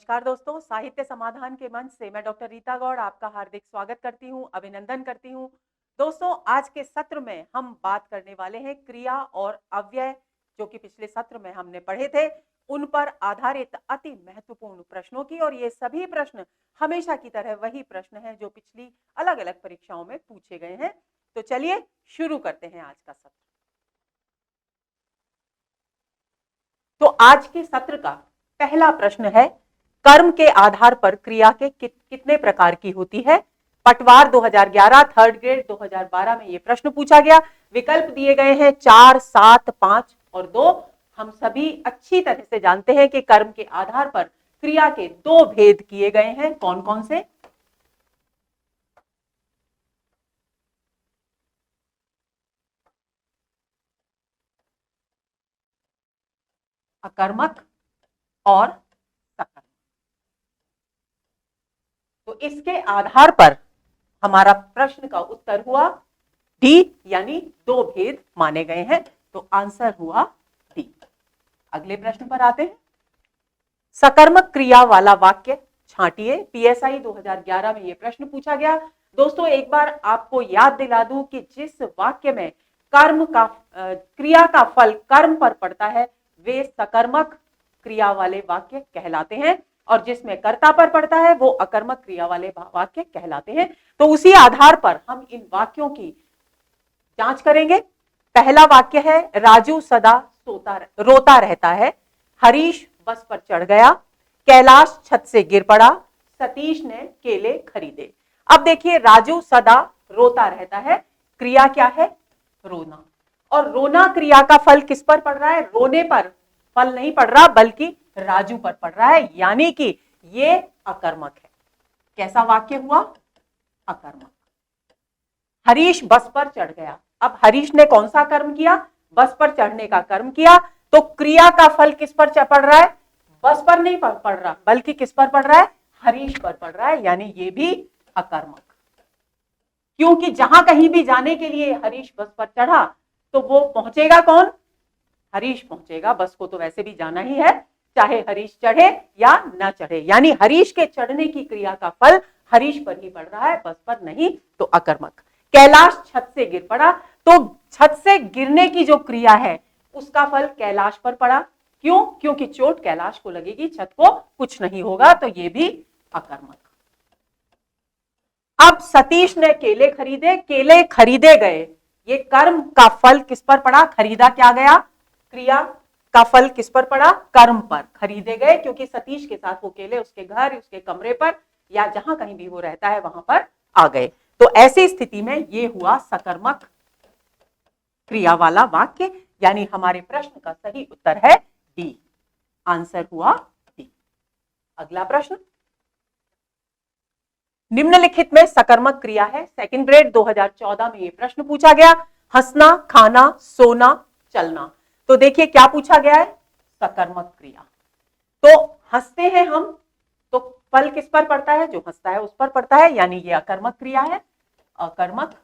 नमस्कार दोस्तों, साहित्य समाधान के मंच से मैं डॉक्टर रीता गौड़ आपका हार्दिक स्वागत करती हूं, अभिनंदन करती हूं। दोस्तों, आज के सत्र में हम बात करने वाले हैं क्रिया और अव्यय, जो कि पिछले सत्र में हमने पढ़े थे, उन पर आधारित अति महत्वपूर्ण प्रश्नों की। और ये सभी प्रश्न हमेशा की तरह वही प्रश्न हैं जो पिछली अलग अलग परीक्षाओं में पूछे गए हैं। तो चलिए शुरू करते हैं आज का सत्र। तो आज के सत्र का पहला प्रश्न है, कर्म के आधार पर क्रिया के कितने प्रकार की होती है। पटवार 2011 थर्ड ग्रेड 2012 में यह प्रश्न पूछा गया। विकल्प दिए गए हैं 4, 7, 5 और 2। हम सभी अच्छी तरह से जानते हैं कि कर्म के आधार पर क्रिया के दो भेद किए गए हैं। कौन कौन से? अकर्मक और सकर्मक। तो इसके आधार पर हमारा प्रश्न का उत्तर हुआ डी, यानी दो भेद माने गए हैं। तो आंसर हुआ डी। अगले प्रश्न पर आते हैं। सकर्मक क्रिया वाला वाक्य छांटिए। पीएसआई 2011 में यह प्रश्न पूछा गया। दोस्तों, एक बार आपको याद दिला दूं कि जिस वाक्य में कर्म का क्रिया का फल कर्म पर पड़ता है वे सकर्मक क्रिया वाले वाक्य कहलाते हैं, और जिसमें कर्ता पर पड़ता है वो अकर्मक क्रिया वाले वाक्य कहलाते हैं। तो उसी आधार पर हम इन वाक्यों की जांच करेंगे। पहला वाक्य है, राजू सदा रोता रहता है। हरीश बस पर चढ़ गया। कैलाश छत से गिर पड़ा। सतीश ने केले खरीदे। अब देखिए, राजू सदा रोता रहता है, क्रिया क्या है? रोना। और रोना क्रिया का फल किस पर पड़ रहा है? रोने पर फल नहीं पड़ रहा, बल्कि राजू पर पड़ रहा है, यानी कि ये अकर्मक है। कैसा वाक्य हुआ? अकर्मक। हरीश बस पर चढ़ गया। अब हरीश ने कौन सा कर्म किया? बस पर चढ़ने का कर्म किया। तो क्रिया का फल किस पर पड़ रहा है? बस पर नहीं पड़ रहा, बल्कि किस पर पड़ रहा है? हरीश पर पड़ रहा है, यानी ये भी अकर्मक। क्योंकि जहां कहीं भी जाने के लिए हरीश बस पर चढ़ा तो वो पहुंचेगा कौन? हरीश पहुंचेगा। बस को तो वैसे भी जाना ही है, चाहे हरीश चढ़े या ना चढ़े, यानी हरीश के चढ़ने की क्रिया का फल हरीश पर ही पड़ रहा है, बस पर नहीं। तो अकर्मक। कैलाश छत से गिर पड़ा। तो छत से गिरने की जो क्रिया है उसका फल कैलाश पर पड़ा। क्यों? क्योंकि चोट कैलाश को लगेगी, छत को कुछ नहीं होगा। तो ये भी अकर्मक। अब सतीश ने केले खरीदे। केले खरीदे गए, ये कर्म का फल किस पर पड़ा? खरीदा क्या गया? क्रिया का फल किस पर पड़ा? कर्म पर। खरीदे गए क्योंकि सतीश के साथ वो केले उसके घर, उसके कमरे पर, या जहां कहीं भी वो रहता है वहां पर आ गए। तो ऐसी स्थिति में ये हुआ सकर्मक क्रिया वाला वाक्य, यानी हमारे प्रश्न का सही उत्तर है डी। आंसर हुआ डी। अगला प्रश्न, निम्नलिखित में सकर्मक क्रिया है। सेकंड ग्रेड 2014 में यह प्रश्न पूछा गया। हंसना, खाना, सोना, चलना। तो देखिए क्या पूछा गया है? सकर्मक क्रिया। तो हंसते हैं हम, तो फल किस पर पड़ता है? जो हंसता है उस पर पड़ता है, यानी ये अकर्मक क्रिया है, अकर्मक।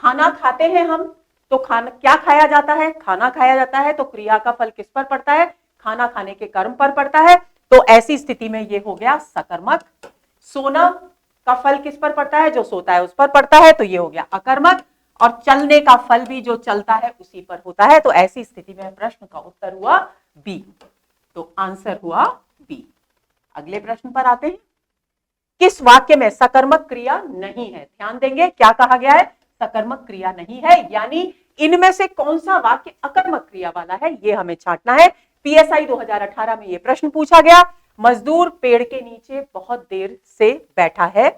खाना खाते हैं हम, तो खाना क्या खाया जाता है? खाना खाया जाता है, तो क्रिया का फल किस पर पड़ता है? खाना खाने के कर्म पर पड़ता है। तो ऐसी स्थिति में ये हो गया सकर्मक। सोना का फल किस पर पड़ता है? जो सोता है उस पर पड़ता है, तो ये हो गया अकर्मक। और चलने का फल भी जो चलता है उसी पर होता है। तो ऐसी स्थिति में प्रश्न का उत्तर हुआ बी। तो आंसर हुआ बी। अगले प्रश्न पर आते हैं। किस वाक्य में सकर्मक क्रिया नहीं है? ध्यान देंगे, क्या कहा गया है? सकर्मक क्रिया नहीं है, यानी इनमें से कौन सा वाक्य अकर्मक क्रिया वाला है, यह हमें छांटना है। पीएसआई 2018 में यह प्रश्न पूछा गया। मजदूर पेड़ के नीचे बहुत देर से बैठा है।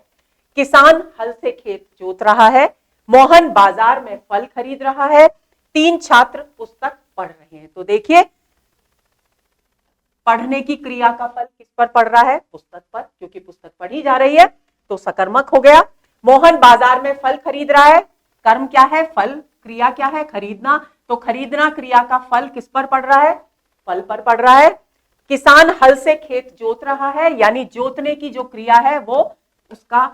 किसान हल से खेत जोत रहा है। मोहन बाजार में फल खरीद रहा है। 3 छात्र पुस्तक पढ़ रहे हैं। तो देखिए, पढ़ने की क्रिया का फल किस पर पड़ रहा है? पुस्तक पर, क्योंकि पुस्तक पढ़ी जा रही है, तो सकर्मक हो गया। मोहन बाजार में फल खरीद रहा है, कर्म क्या है? फल। क्रिया क्या है? खरीदना। तो खरीदना क्रिया का फल किस पर पड़ रहा है? फल पर पड़ रहा है। किसान हल से खेत जोत रहा है, यानी जोतने की जो क्रिया है वो उसका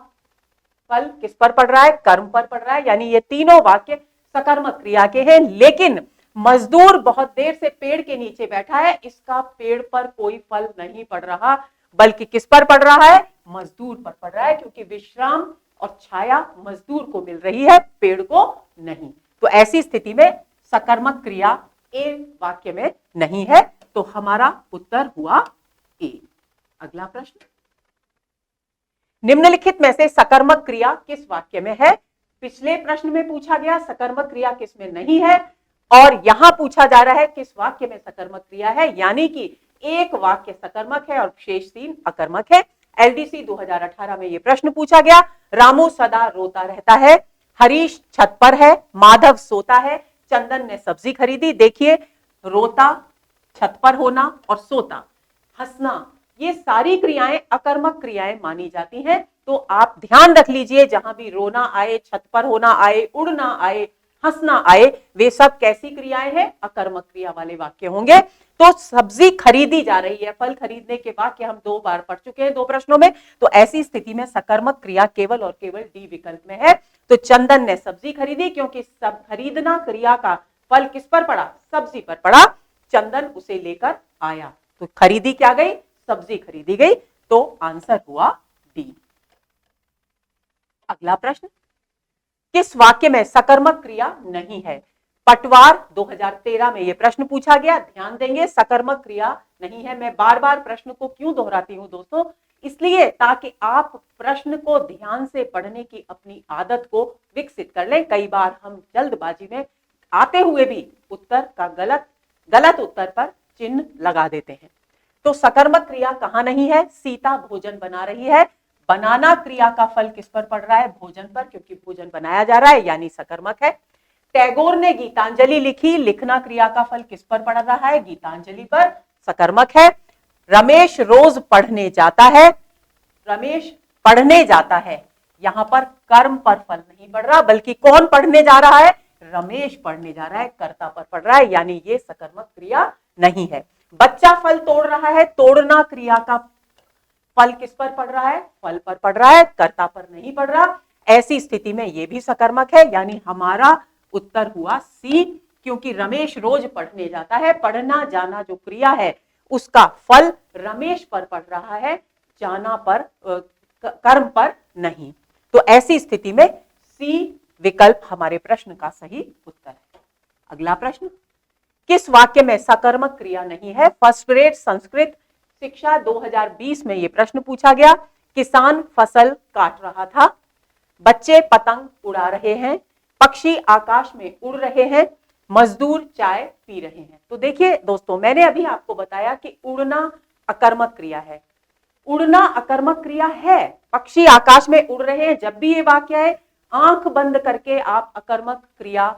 फल किस पर पड़ रहा है? कर्म पर पड़ रहा है, यानी ये तीनों वाक्य सकर्मक क्रिया के हैं। लेकिन मजदूर बहुत देर से पेड़ के नीचे बैठा है, इसका पेड़ पर कोई फल नहीं पड़ रहा, बल्कि किस पर पड़ रहा है, मजदूर पर पड़ रहा है, क्योंकि विश्राम और छाया मजदूर को मिल रही है, पेड़ को नहीं। तो ऐसी स्थिति में सकर्मक क्रिया ए वाक्य में नहीं है, तो हमारा उत्तर हुआ ए। अगला प्रश्न, निम्नलिखित में से सकर्मक क्रिया किस वाक्य में है। पिछले प्रश्न में पूछा गया सकर्मक क्रिया किस में नहीं है, और यहां पूछा जा रहा है किस वाक्य में सकर्मक क्रिया है, यानी कि एक वाक्य सकर्मक है और शेष 3 अकर्मक है। एलडीसी 2018 में यह प्रश्न पूछा गया, रामू सदा रोता रहता है, हरीश छत पर है, माधव सोता है, चंदन ने सब्जी खरीदी। देखिए, रोता, छत पर होना और सोता, हंसना, ये सारी क्रियाएं अकर्मक क्रियाएं मानी जाती हैं। तो आप ध्यान रख लीजिए, जहां भी रोना आए, छत पर होना आए, उड़ना आए, हंसना आए, वे सब कैसी क्रियाएं हैं, अकर्मक क्रिया वाले वाक्य होंगे। तो सब्जी खरीदी जा रही है, फल खरीदने के वाक्य हम 2 बार पढ़ चुके हैं 2 प्रश्नों में। तो ऐसी स्थिति में सकर्मक क्रिया केवल और केवल डी विकल्प में है। तो चंदन ने सब्जी खरीदी, क्योंकि सब खरीदना क्रिया का फल किस पर पड़ा, सब्जी पर पड़ा, चंदन उसे लेकर आया, तो खरीदी क्या गई, सब्जी खरीदी गई। तो आंसर हुआ डी। अगला प्रश्न, किस वाक्य में सकर्मक क्रिया नहीं है। पटवार 2013 में यह प्रश्न पूछा गया, ध्यान देंगे, सकर्मक क्रिया नहीं है। मैं बार बार प्रश्न को क्यों दोहराती हूं दोस्तों, इसलिए ताकि आप प्रश्न को ध्यान से पढ़ने की अपनी आदत को विकसित कर लें। कई बार हम जल्दबाजी में आते हुए भी उत्तर का गलत उत्तर पर चिन्ह लगा देते हैं। तो सकर्मक क्रिया कहां नहीं है, सीता भोजन बना रही है, बनाना क्रिया का फल किस पर पड़ रहा है, भोजन पर, क्योंकि भोजन बनाया जा रहा है, यानी सकर्मक है। टैगोर ने गीतांजलि लिखी, लिखना क्रिया का फल किस पर पड़ रहा है, गीतांजलि पर, सकर्मक है। रमेश रोज पढ़ने जाता है, रमेश पढ़ने जाता है, यहां पर कर्म पर फल नहीं पड़ रहा, बल्कि कौन पढ़ने जा रहा है, रमेश पढ़ने जा रहा है, कर्ता पर पड़ रहा है, यानी ये सकर्मक क्रिया नहीं है। बच्चा फल तोड़ रहा है, तोड़ना क्रिया का फल किस पर पड़ रहा है, फल पर पड़ रहा है, कर्ता पर नहीं पड़ रहा। ऐसी स्थिति में यह भी सकर्मक है, यानी हमारा उत्तर हुआ सी, क्योंकि रमेश रोज पढ़ने जाता है, पढ़ना जाना जो क्रिया है उसका फल रमेश पर पड़ रहा है, जाना पर, कर्म पर नहीं। तो ऐसी स्थिति में सी विकल्प हमारे प्रश्न का सही उत्तर है। अगला प्रश्न, किस वाक्य में सकर्मक क्रिया नहीं है। फर्स्ट ग्रेड संस्कृत शिक्षा 2020 में यह प्रश्न पूछा गया, किसान फसल काट रहा था, बच्चे पतंग उड़ा रहे हैं, पक्षी आकाश में उड़ रहे हैं, मजदूर चाय पी रहे हैं। तो देखिए दोस्तों, मैंने अभी आपको बताया कि उड़ना अकर्मक क्रिया है, उड़ना अकर्मक क्रिया है, पक्षी आकाश में उड़ रहे हैं, जब भी ये वाक्य है आंख बंद करके आप अकर्मक क्रिया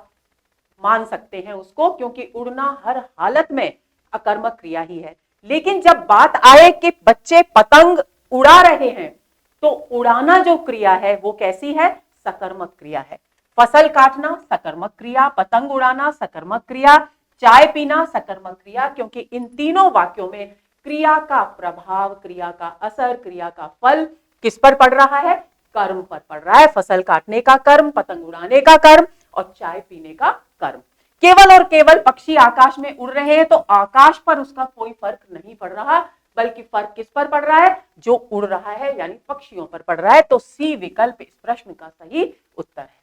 मान सकते हैं उसको, क्योंकि उड़ना हर हालत में अकर्मक क्रिया ही है। लेकिन जब बात आए कि बच्चे पतंग उड़ा रहे हैं, तो उड़ाना जो क्रिया है वो कैसी है, सकर्मक क्रिया है। फसल काटना सकर्मक क्रिया, पतंग उड़ाना सकर्मक क्रिया, चाय पीना सकर्मक क्रिया, क्योंकि इन तीनों वाक्यों में क्रिया का प्रभाव, क्रिया का असर, क्रिया का फल किस पर पड़ रहा है, कर्म पर पड़ रहा है। फसल काटने का कर्म, पतंग उड़ाने का कर्म और चाय पीने का कर्म। केवल और केवल पक्षी आकाश में उड़ रहे हैं, तो आकाश पर उसका कोई फर्क नहीं पड़ रहा, बल्कि फर्क किस पर पड़ रहा है, जो उड़ रहा है यानी पक्षियों पर पड़ रहा है। तो सी विकल्प इस प्रश्न का सही उत्तर है।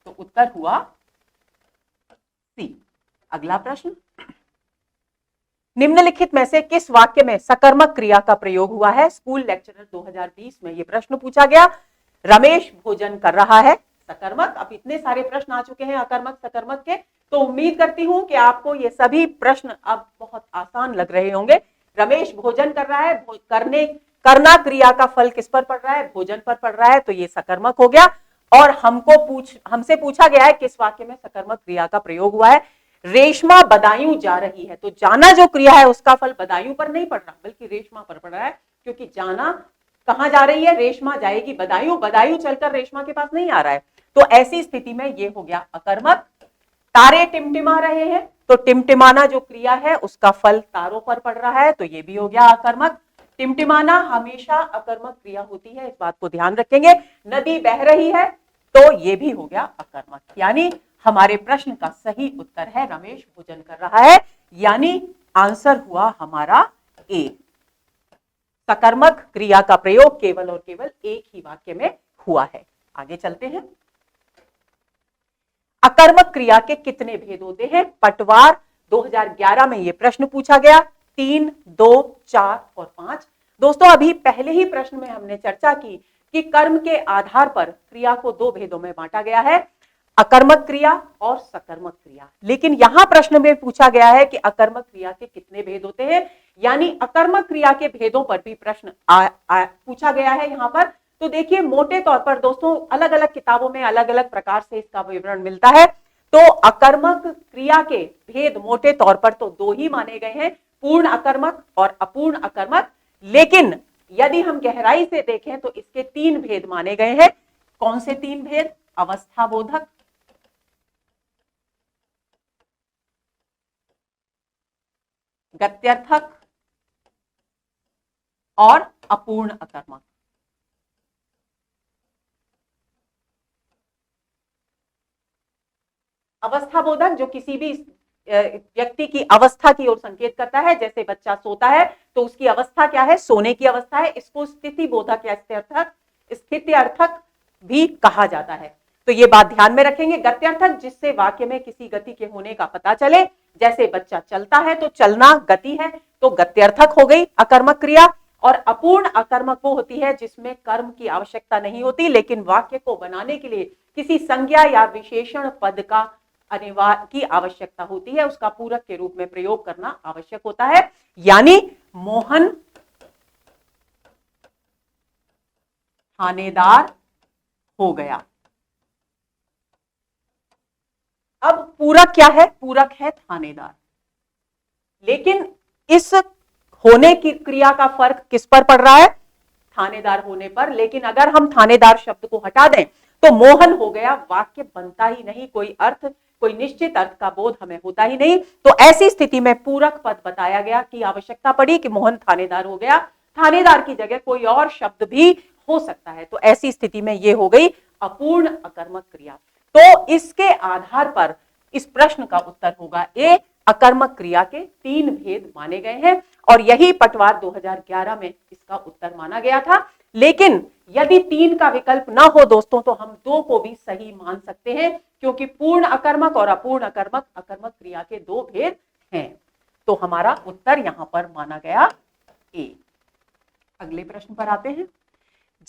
तो उत्तर हुआ सी। अगला प्रश्न, निम्नलिखित में से किस वाक्य में सकर्मक क्रिया का प्रयोग हुआ है। स्कूल लेक्चरर 2020 में यह प्रश्न पूछा गया, रमेश भोजन कर रहा है, सकर्मक। अब इतने सारे प्रश्न आ चुके हैं अकर्मक सकर्मक के, तो उम्मीद करती हूं कि आपको ये सभी प्रश्न अब बहुत आसान लग रहे होंगे। रमेश भोजन कर रहा है, करना क्रिया का फल किस पर पड़ रहा है, भोजन पर पड़ रहा है, तो ये सकर्मक हो गया। और हमसे पूछा गया है किस वाक्य में सकर्मक क्रिया का प्रयोग हुआ है। रेशमा बदायूं जा रही है, तो जाना जो क्रिया है उसका फल बदायूं पर नहीं पड़ रहा, बल्कि रेशमा पर पड़ रहा है, क्योंकि जाना कहां जा रही है, रेशमा जाएगी बदायूं, बदायूं चलकर रेशमा के पास नहीं आ रहा है। तो ऐसी स्थिति में ये हो गया अकर्मक। तारे टिमटिमा रहे हैं, तो टिमटिमाना जो क्रिया है उसका फल तारों पर पड़ रहा है, तो ये भी हो गया अकर्मक। टिमटिमाना हमेशा अकर्मक क्रिया होती है, इस बात को ध्यान रखेंगे। नदी बह रही है, तो ये भी हो गया अकर्मक। यानी हमारे प्रश्न का सही उत्तर है रमेश भोजन कर रहा है, यानी आंसर हुआ हमारा ए। सकर्मक क्रिया का प्रयोग केवल और केवल एक ही वाक्य में हुआ है। आगे चलते हैं। अकर्मक क्रिया के कितने भेद होते हैं? पटवार 2011 में यह प्रश्न पूछा गया, 3, 2, 4 और 5। दोस्तों अभी पहले ही प्रश्न में हमने चर्चा की कि कर्म के आधार पर क्रिया को दो भेदों में बांटा गया है, अकर्मक क्रिया और सकर्मक क्रिया। लेकिन यहां प्रश्न में पूछा गया है कि अकर्मक क्रिया के कितने भेद होते हैं, यानी अकर्मक क्रिया के भेदों पर भी प्रश्न पूछा गया है यहां पर। तो देखिए मोटे तौर पर दोस्तों अलग अलग किताबों में अलग अलग प्रकार से इसका विवरण मिलता है। तो अकर्मक क्रिया के भेद मोटे तौर पर तो दो ही माने गए हैं, पूर्ण अकर्मक और अपूर्ण अकर्मक। लेकिन यदि हम गहराई से देखें तो इसके तीन भेद माने गए हैं। कौन से तीन भेद? अवस्था बोधक, गत्यर्थक और अपूर्ण अकर्मक। अवस्था बोधक जो किसी भी व्यक्ति की अवस्था की ओर संकेत करता है, जैसे बच्चा सोता है तो उसकी अवस्था क्या है? सोने की अवस्था है। इसको स्थिति बोधक या स्थिति अर्थक भी कहा जाता है। तो ये बात ध्यान में रखेंगे। गत्यर्थक जिससे वाक्य में किसी गति के होने का पता चले, जैसे बच्चा चलता है तो चलना गति है, तो गत्यर्थक हो गई अकर्मक क्रिया। और अपूर्ण अकर्मक वो होती है जिसमें कर्म की आवश्यकता नहीं होती, लेकिन वाक्य को बनाने के लिए किसी संज्ञा या विशेषण पद का अनिवार्य की आवश्यकता होती है, उसका पूरक के रूप में प्रयोग करना आवश्यक होता है। यानी मोहन थानेदार हो गया। अब पूरक क्या है? पूरक है थानेदार। लेकिन इस होने की क्रिया का फर्क किस पर पड़ रहा है? थानेदार होने पर। लेकिन अगर हम थानेदार शब्द को हटा दें तो मोहन हो गया, वाक्य बनता ही नहीं, कोई अर्थ, कोई निश्चित अर्थ का बोध हमें होता ही नहीं। तो ऐसी स्थिति में पूरक पद बताया गया कि आवश्यकता पड़ी कि मोहन थानेदार हो गया। थानेदार की जगह कोई और शब्द भी हो सकता है, तो ऐसी स्थिति में यह हो गई अपूर्ण अकर्मक क्रिया। तो इसके आधार पर इस प्रश्न का उत्तर होगा ए, अकर्मक क्रिया के तीन भेद माने गए हैं। और यही पटवार 2011 में इसका उत्तर माना गया था। लेकिन यदि तीन का विकल्प ना हो दोस्तों तो हम दो को भी सही मान सकते हैं, क्योंकि पूर्ण अकर्मक और अपूर्ण अकर्मक अकर्मक क्रिया के दो भेद हैं। तो हमारा उत्तर यहां पर माना गया ए। अगले प्रश्न पर आते हैं।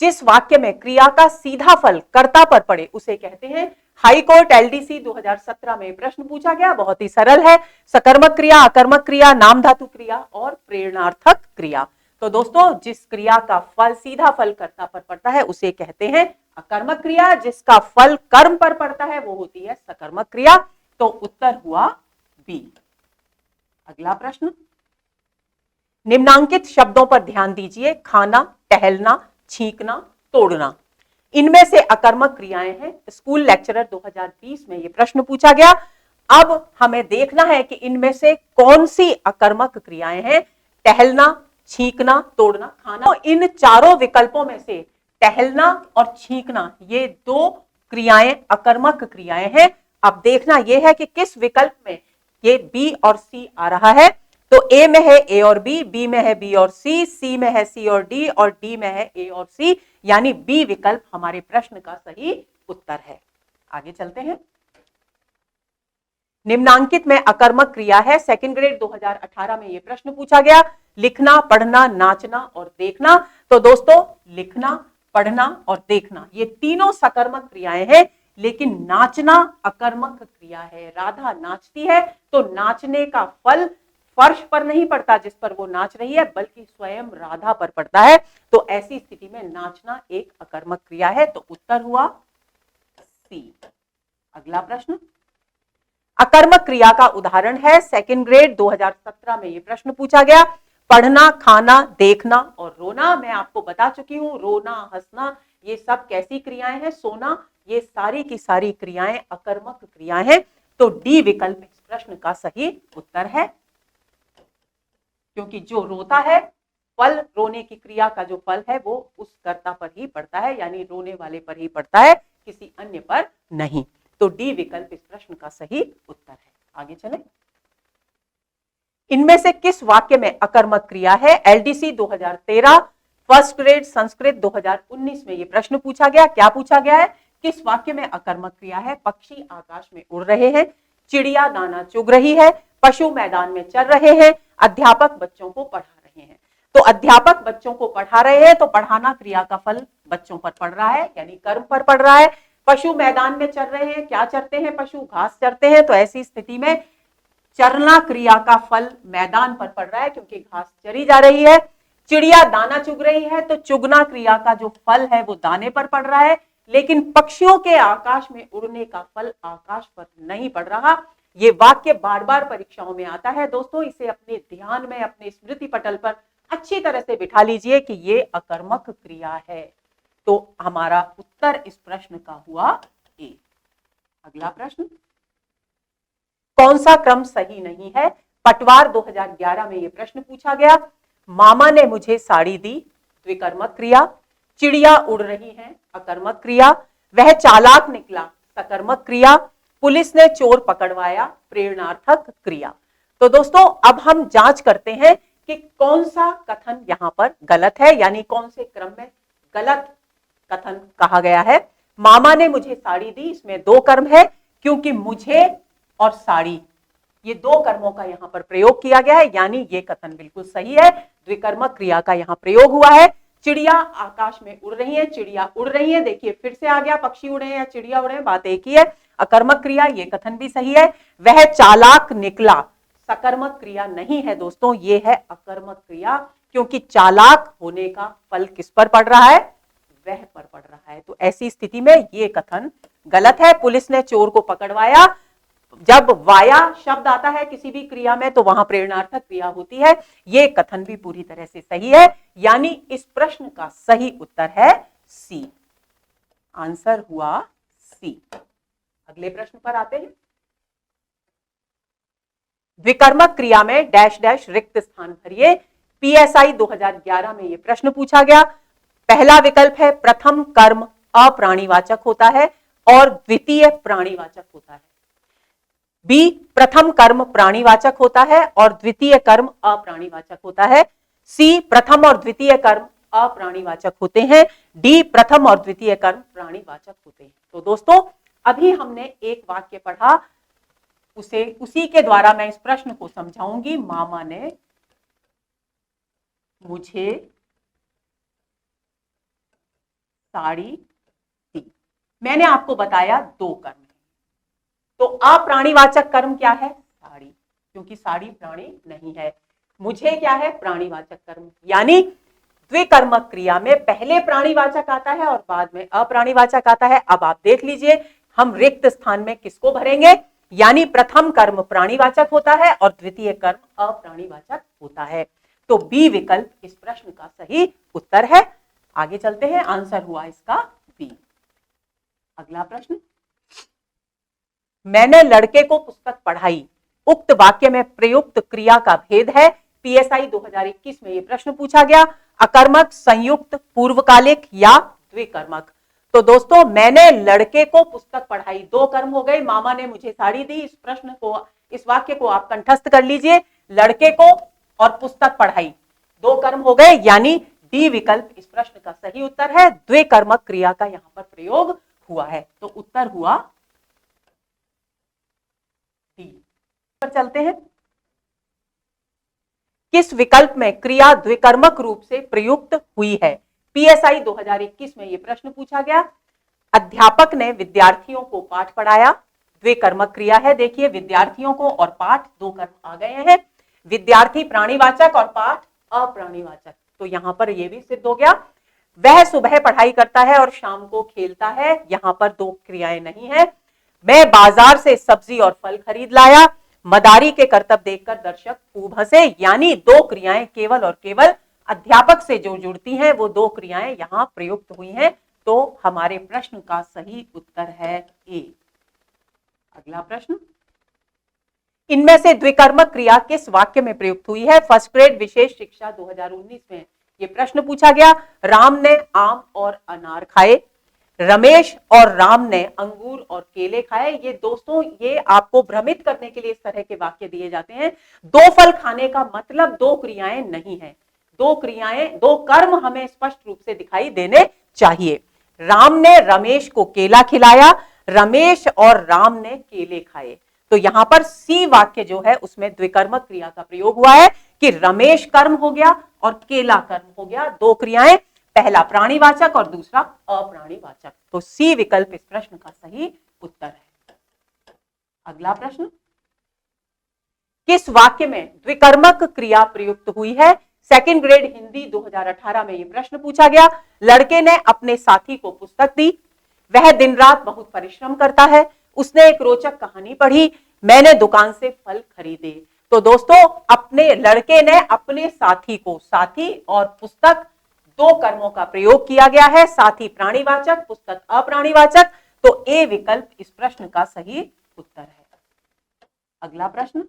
जिस वाक्य में क्रिया का सीधा फल कर्ता पर पड़े उसे कहते हैं। हाई कोर्ट एलडीसी 2017 में प्रश्न पूछा गया, बहुत ही सरल है। सकर्मक क्रिया, अकर्मक क्रिया, नाम धातु क्रिया और प्रेरणार्थक क्रिया। तो दोस्तों जिस क्रिया का फल सीधा फल कर्ता पर पड़ता है उसे कहते हैं अकर्मक क्रिया, जिसका फल कर्म पर पड़ता है वो होती है सकर्मक क्रिया। तो उत्तर हुआ बी। अगला प्रश्न, निम्नांकित शब्दों पर ध्यान दीजिए। खाना, टहलना, छींकना, तोड़ना, इनमें से अकर्मक क्रियाएं हैं। स्कूल लेक्चरर 2020 में यह प्रश्न पूछा गया। अब हमें देखना है कि इनमें से कौन सी अकर्मक क्रियाएं हैं। टहलना, छींकना, तोड़ना, खाना। तो इन चारों विकल्पों में से टहलना और छींकना ये दो क्रियाएं अकर्मक क्रियाएं हैं। अब देखना यह है कि किस विकल्प में ये बी और सी आ रहा है। तो ए में है ए और बी में है बी और सी में है सी और डी में है ए और सी, यानी बी विकल्प हमारे प्रश्न का सही उत्तर है। आगे चलते हैं। निम्नांकित में अकर्मक क्रिया है। सेकंड ग्रेड 2018 में यह प्रश्न पूछा गया। लिखना, पढ़ना, नाचना और देखना। तो दोस्तों लिखना, पढ़ना और देखना ये तीनों सकर्मक क्रियाएं हैं, लेकिन नाचना अकर्मक क्रिया है। राधा नाचती है तो नाचने का फल फर्श पर नहीं पड़ता जिस पर वो नाच रही है, बल्कि स्वयं राधा पर पड़ता है। तो ऐसी स्थिति में नाचना एक अकर्मक क्रिया है। तो उत्तर हुआ सी। अगला प्रश्न, अकर्मक क्रिया का उदाहरण है। सेकंड ग्रेड 2017 में यह प्रश्न पूछा गया। पढ़ना, खाना, देखना और रोना। मैं आपको बता चुकी हूं, रोना, हंसना ये सब कैसी क्रियाएं हैं। सोना, ये सारी की सारी क्रियाएं अकर्मक क्रियाएं हैं। तो डी विकल्प इस प्रश्न का सही उत्तर है, क्योंकि जो रोता है फल, रोने की क्रिया का जो फल है वो उस कर्ता पर ही पड़ता है, यानी रोने वाले पर ही पड़ता है, किसी अन्य पर नहीं। तो डी विकल्प इस प्रश्न का सही उत्तर है। आगे चलें। इनमें से किस वाक्य में अकर्मक क्रिया है? एलडीसी 2013, फर्स्ट ग्रेड संस्कृत 2019 में ये प्रश्न पूछा गया। क्या पूछा गया है? किस वाक्य में अकर्मक क्रिया है? पक्षी आकाश में उड़ रहे हैं, चिड़िया दाना चुग रही है, पशु मैदान में चल रहे हैं, अध्यापक बच्चों को पढ़ा रहे हैं। तो अध्यापक बच्चों को पढ़ा रहे हैं तो पढ़ाना क्रिया का फल बच्चों पर पड़ रहा है, यानी कर्म पर पड़ रहा है। पशु मैदान में चल रहे हैं, क्या चरते हैं पशु? घास चरते हैं, तो ऐसी स्थिति में चरना क्रिया का फल मैदान पर पड़ रहा है क्योंकि घास चरी जा रही है। चिड़िया दाना चुग रही है तो चुगना क्रिया का जो फल है वो दाने पर पड़ रहा है, लेकिन पक्षियों के आकाश में उड़ने का फल आकाश पर नहीं पड़ रहा। ये वाक्य बार बार परीक्षाओं में आता है दोस्तों, इसे अपने ध्यान में, अपने स्मृति पटल पर अच्छी तरह से बिठा लीजिए कि ये अकर्मक क्रिया है। तो हमारा उत्तर इस प्रश्न का हुआ ए। अगला प्रश्न, कौन सा क्रम सही नहीं है? पटवार 2011 में यह प्रश्न पूछा गया। मामा ने मुझे साड़ी दी, द्विकर्मक क्रिया। चिड़िया उड़ रही है, अकर्मक क्रिया। वह चालाक निकला, सकर्मक क्रिया। पुलिस ने चोर पकड़वाया, प्रेरणार्थक क्रिया। तो दोस्तों अब हम जांच करते हैं कि कौन सा कथन यहां पर गलत है, यानी कौन से क्रम में गलत कथन कहा गया है। मामा ने मुझे साड़ी दी, इसमें दो कर्म है क्योंकि मुझे और साड़ी ये दो कर्मों का यहां पर प्रयोग किया गया है, यानी ये कथन बिल्कुल सही है। द्विकर्मक क्रिया का यहां प्रयोग हुआ है। चिड़िया आकाश में उड़ रही है, चिड़िया उड़ रही है, देखिए फिर से आ गया, पक्षी उड़े या चिड़िया उड़े, बात एक ही है। अकर्मक क्रिया, ये कथन भी सही है। वह चालाक निकला, सकर्मक क्रिया नहीं है दोस्तों, ये है अकर्मक क्रिया, क्योंकि चालाक होने का फल किस पर पड़ रहा है? वह पर पड़ रहा है। तो ऐसी स्थिति में ये कथन गलत है। पुलिस ने चोर को पकड़वाया, जब वाया शब्द आता है किसी भी क्रिया में तो वहां प्रेरणार्थक क्रिया होती है। यह कथन भी पूरी तरह से सही है, यानी इस प्रश्न का सही उत्तर है सी। आंसर हुआ सी। अगले प्रश्न पर आते हैं। द्विकर्मक क्रिया में डैश डैश रिक्त स्थान भरिए। पीएसआई 2011 में यह प्रश्न पूछा गया। पहला विकल्प है प्रथम कर्म अप्राणीवाचक होता है और द्वितीय प्राणीवाचक होता है। बी, प्रथम कर्म प्राणीवाचक होता है और द्वितीय कर्म अप्राणीवाचक होता है। सी, प्रथम और द्वितीय कर्म अप्राणीवाचक होते हैं। डी, प्रथम और द्वितीय कर्म प्राणीवाचक होते हैं। तो दोस्तों अभी हमने एक वाक्य पढ़ा, उसी के द्वारा मैं इस प्रश्न को समझाऊंगी। मामा ने मुझे साड़ी दी। मैंने आपको बताया दो कर्म, तो अप्राणीवाचक कर्म क्या है? साड़ी, क्योंकि साड़ी प्राणी नहीं है। मुझे क्या है? प्राणीवाचक कर्म, यानी द्विकर्मक क्रिया में पहले प्राणीवाचक आता है और बाद में अप्राणीवाचक आता है। अब आप देख लीजिए हम रिक्त स्थान में किसको भरेंगे, यानी प्रथम कर्म प्राणीवाचक होता है और द्वितीय कर्म अप्राणीवाचक होता है। तो बी विकल्प इस प्रश्न का सही उत्तर है। आगे चलते हैं, आंसर हुआ इसका बी। अगला प्रश्न, मैंने लड़के को पुस्तक पढ़ाई, उक्त वाक्य में प्रयुक्त क्रिया का भेद है। पीएसआई 2021 में यह प्रश्न पूछा गया। अकर्मक, संयुक्त, पूर्वकालिक या द्विकर्मक। तो दोस्तों मैंने लड़के को पुस्तक पढ़ाई, दो कर्म हो गए। मामा ने मुझे साड़ी दी, इस प्रश्न को, इस वाक्य को आप कंठस्थ कर लीजिए। लड़के को और पुस्तक पढ़ाई, दो कर्म हो गए, यानी डी विकल्प इस प्रश्न का सही उत्तर है। द्विकर्मक क्रिया का यहां पर प्रयोग हुआ है, तो उत्तर हुआ डी। पर चलते हैं, किस विकल्प में क्रिया द्विकर्मक रूप से प्रयुक्त हुई है? पीएसआई 2021 में यह प्रश्न पूछा गया। अध्यापक ने विद्यार्थियों को पाठ पढ़ाया, द्विकर्मक क्रिया है। देखिए विद्यार्थियों को और पाठ दो कर्म आ गए हैं। विद्यार्थी प्राणीवाचक और पाठ अप्राणीवाचक, तो यहां पर यह भी सिद्ध हो गया। वह सुबह पढ़ाई करता है और शाम को खेलता है, यहां पर दो क्रियाएं नहीं है। मैं बाजार से सब्जी और फल खरीद लाया, मदारी के करतब देखकर दर्शक खूब हंसे, यानी दो क्रियाएं केवल और केवल अध्यापक से जो जुड़ती हैं वो दो क्रियाएं यहां प्रयुक्त हुई हैं। तो हमारे प्रश्न का सही उत्तर है ए। अगला प्रश्न, इनमें से द्विकर्मक क्रिया किस वाक्य में प्रयुक्त हुई है? फर्स्ट ग्रेड विशेष शिक्षा 2019 में यह प्रश्न पूछा गया। राम ने आम और अनार खाए, रमेश और राम ने अंगूर और केले खाए। ये दोस्तों ये आपको भ्रमित करने के लिए इस तरह के वाक्य दिए जाते हैं। दो फल खाने का मतलब दो क्रियाएं नहीं है, दो क्रियाएं, दो कर्म हमें स्पष्ट रूप से दिखाई देने चाहिए। राम ने रमेश को केला खिलाया, रमेश और राम ने केले खाए। तो यहां पर सी वाक्य जो है उसमें द्विकर्मक क्रिया का प्रयोग हुआ है कि रमेश कर्म हो गया और केला कर्म हो गया, दो क्रियाएं, पहला प्राणीवाचक और दूसरा अप्राणीवाचक। तो सी विकल्प इस प्रश्न का सही उत्तर है। अगला प्रश्न, किस वाक्य में द्विकर्मक क्रिया प्रयुक्त हुई है? सेकंड ग्रेड हिंदी 2018 में यह प्रश्न पूछा गया। लड़के ने अपने साथी को पुस्तक दी, वह दिन रात बहुत परिश्रम करता है, उसने एक रोचक कहानी पढ़ी, मैंने दुकान से फल खरीदे। तो दोस्तों अपने लड़के ने अपने साथी को, साथी और पुस्तक दो कर्मों का प्रयोग किया गया है, साथी प्राणीवाचक, पुस्तक अप्राणीवाचक। तो ए विकल्प इस प्रश्न का सही उत्तर है। अगला प्रश्न,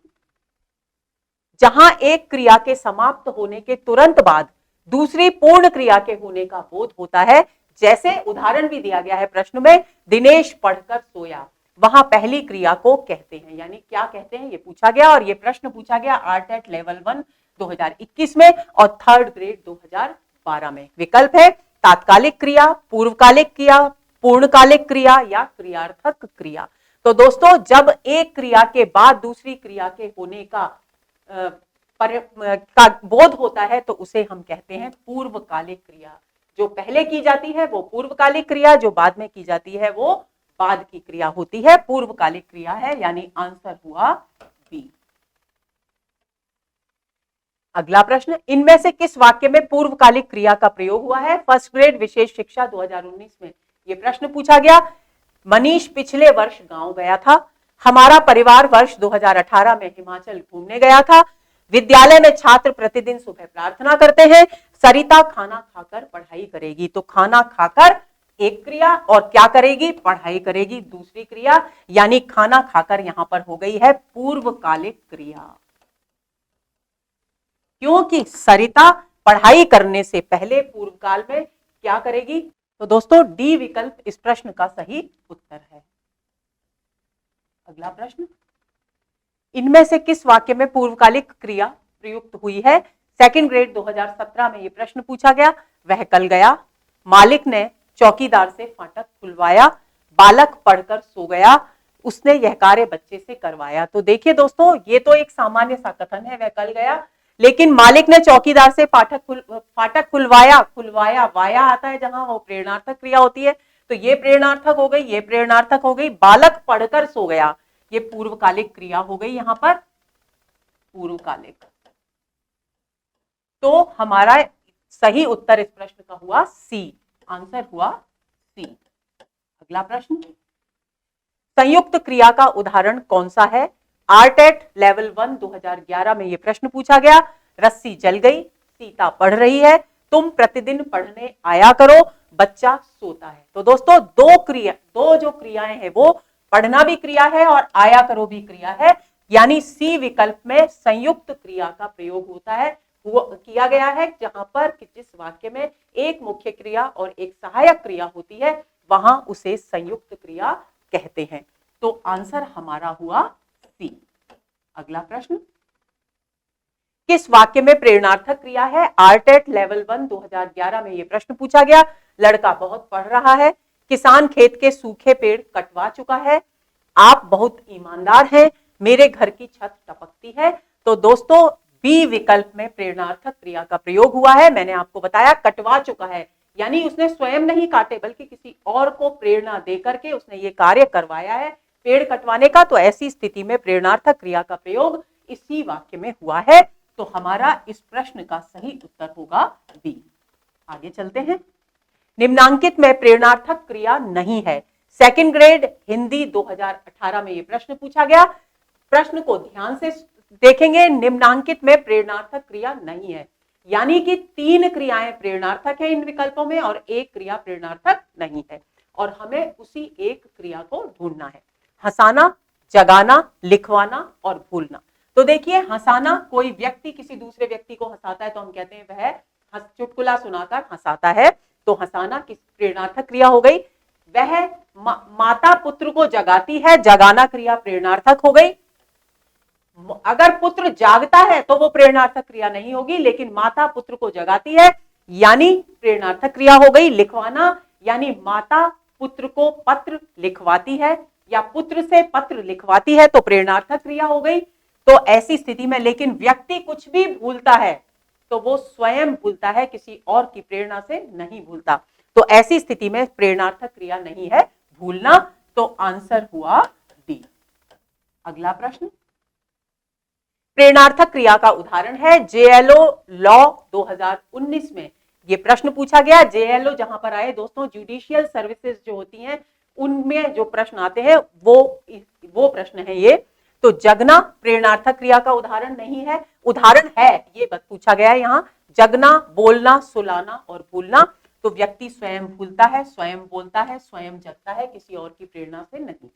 जहां एक क्रिया के समाप्त होने के तुरंत बाद दूसरी पूर्ण क्रिया के होने का बोध होता है, जैसे उदाहरण भी दिया गया है प्रश्न में, दिनेश पढ़कर सोया, वहां पहली क्रिया को कहते हैं, यानी क्या कहते हैं ये पूछा गया। और ये प्रश्न पूछा गया आरटेट लेवल 1 2021 में और थर्ड ग्रेड 2012 में। विकल्प है तात्कालिक क्रिया, पूर्वकालिक क्रिया, पूर्णकालिक क्रिया या क्रियार्थक क्रिया। तो दोस्तों जब एक क्रिया के बाद दूसरी क्रिया के होने का बोध होता है तो उसे हम कहते हैं पूर्वकालिक क्रिया। जो पहले की जाती है वो पूर्वकालिक क्रिया, जो बाद में की जाती है वो बाद की क्रिया होती है, पूर्वकालिक क्रिया है, यानी आंसर हुआ बी। अगला प्रश्न, इनमें से किस वाक्य में पूर्वकालिक क्रिया का प्रयोग हुआ है? फर्स्ट ग्रेड विशेष शिक्षा 2019 में यह प्रश्न पूछा गया। मनीष पिछले वर्ष गांव गया था, हमारा परिवार वर्ष 2018 में हिमाचल घूमने गया था, विद्यालय में छात्र प्रतिदिन सुबह प्रार्थना करते हैं, सरिता खाना खाकर पढ़ाई करेगी। तो खाना खाकर एक क्रिया और क्या करेगी? पढ़ाई करेगी दूसरी क्रिया, यानी खाना खाकर यहां पर हो गई है पूर्वकालिक क्रिया, क्योंकि सरिता पढ़ाई करने से पहले पूर्व काल में क्या करेगी? तो दोस्तों डी विकल्प इस प्रश्न का सही उत्तर है। अगला प्रश्न, इनमें से किस वाक्य में पूर्वकालिक क्रिया प्रयुक्त हुई है? सेकंड ग्रेड 2017 में यह प्रश्न पूछा गया। वह कल गया, मालिक ने चौकीदार से फाटक खुलवाया, बालक पढ़कर सो गया, उसने यह कार्य बच्चे से करवाया। तो देखिए दोस्तों ये तो एक सामान्य सा कथन है, वह कल गया, लेकिन मालिक ने चौकीदार से फाटक खुलवाया, खुलवाया वाया आता है जहां वो प्रेरणार्थक क्रिया होती है, तो ये प्रेरणार्थक हो गई, ये प्रेरणार्थक हो गई। बालक पढ़कर सो गया, ये पूर्वकालिक क्रिया हो गई, यहां पर पूर्वकालिक। तो हमारा सही उत्तर इस प्रश्न का हुआ सी, आंसर हुआ सी। अगला प्रश्न, संयुक्त क्रिया का उदाहरण कौन सा है? आरटेट लेवल 1 2011 में यह प्रश्न पूछा गया। रस्सी जल गई, सीता पढ़ रही है, तुम प्रतिदिन पढ़ने आया करो, बच्चा सोता है। तो दोस्तों दो जो क्रियाएं हैं वो पढ़ना भी क्रिया है और आया करो भी क्रिया है, यानी सी विकल्प में संयुक्त क्रिया का प्रयोग होता है, किया गया है, जहां पर जिस वाक्य में एक मुख्य क्रिया और एक सहायक क्रिया होती है वहां उसे संयुक्त क्रिया कहते हैं। तो आंसर हमारा हुआ सी। अगला प्रश्न, किस वाक्य में प्रेरणार्थक क्रिया है? आरटेट लेवल 1 2011 में यह प्रश्न पूछा गया। लड़का बहुत पढ़ रहा है, किसान खेत के सूखे पेड़ कटवा चुका है, आप बहुत ईमानदार हैं, मेरे घर की छत टपकती है। तो दोस्तों बी विकल्प में प्रेरणार्थक क्रिया का प्रयोग हुआ है। मैंने आपको बताया कटवा चुका है, यानी उसने स्वयं नहीं काटे बल्कि किसी और को प्रेरणा देकर के उसने ये कार्य करवाया है पेड़ कटवाने का। तो ऐसी स्थिति में प्रेरणार्थक क्रिया का प्रयोग इसी वाक्य में हुआ है। तो हमारा इस प्रश्न का सही उत्तर होगा बी। आगे चलते हैं, निम्नांकित में प्रेरणार्थक क्रिया नहीं है। सेकंड ग्रेड हिंदी 2018 में यह प्रश्न पूछा गया। प्रश्न को ध्यान से देखेंगे, निम्नांकित में प्रेरणार्थक क्रिया नहीं है, यानी कि 3 क्रियाएं प्रेरणार्थक है इन विकल्पों में और एक क्रिया प्रेरणार्थक नहीं है, और हमें उसी एक क्रिया को ढूंढना है। हंसाना, जगाना, लिखवाना और भूलना। तो देखिए हंसाना, कोई व्यक्ति किसी दूसरे व्यक्ति को हंसाता है तो हम कहते हैं वह चुटकुला सुनाकर हंसाता है, तो हंसाना किस प्रेरणार्थक क्रिया हो गई। वह माता पुत्र को जगाती है, जगाना क्रिया प्रेरणार्थक हो गई। अगर पुत्र जागता है तो वो प्रेरणार्थक क्रिया नहीं होगी, लेकिन माता पुत्र को जगाती है यानी प्रेरणार्थक क्रिया हो गई। लिखवाना यानी माता पुत्र को पत्र लिखवाती है या पुत्र से पत्र लिखवाती है तो प्रेरणार्थक क्रिया हो गई। तो ऐसी स्थिति में लेकिन व्यक्ति कुछ भी भूलता है तो वो स्वयं भूलता है, किसी और की प्रेरणा से नहीं भूलता। तो ऐसी स्थिति में प्रेरणार्थक क्रिया नहीं है भूलना। तो आंसर हुआ डी। अगला प्रश्न, प्रेरणार्थक क्रिया का उदाहरण है जेएलओ लॉ 2019 में ये प्रश्न पूछा गया। जेएलओ जहां पर आए दोस्तों, जुडिशियल सर्विसेज जो होती हैं उनमें जो प्रश्न आते हैं वो प्रश्न है ये। तो जगना प्रेरणार्थक क्रिया का उदाहरण नहीं है, उदाहरण है ये बस पूछा गया है यहां। जगना, बोलना, सुलाना और भूलना। तो व्यक्ति स्वयं भूलता है, स्वयं बोलता है, स्वयं जगता है, किसी और की प्रेरणा से नहीं।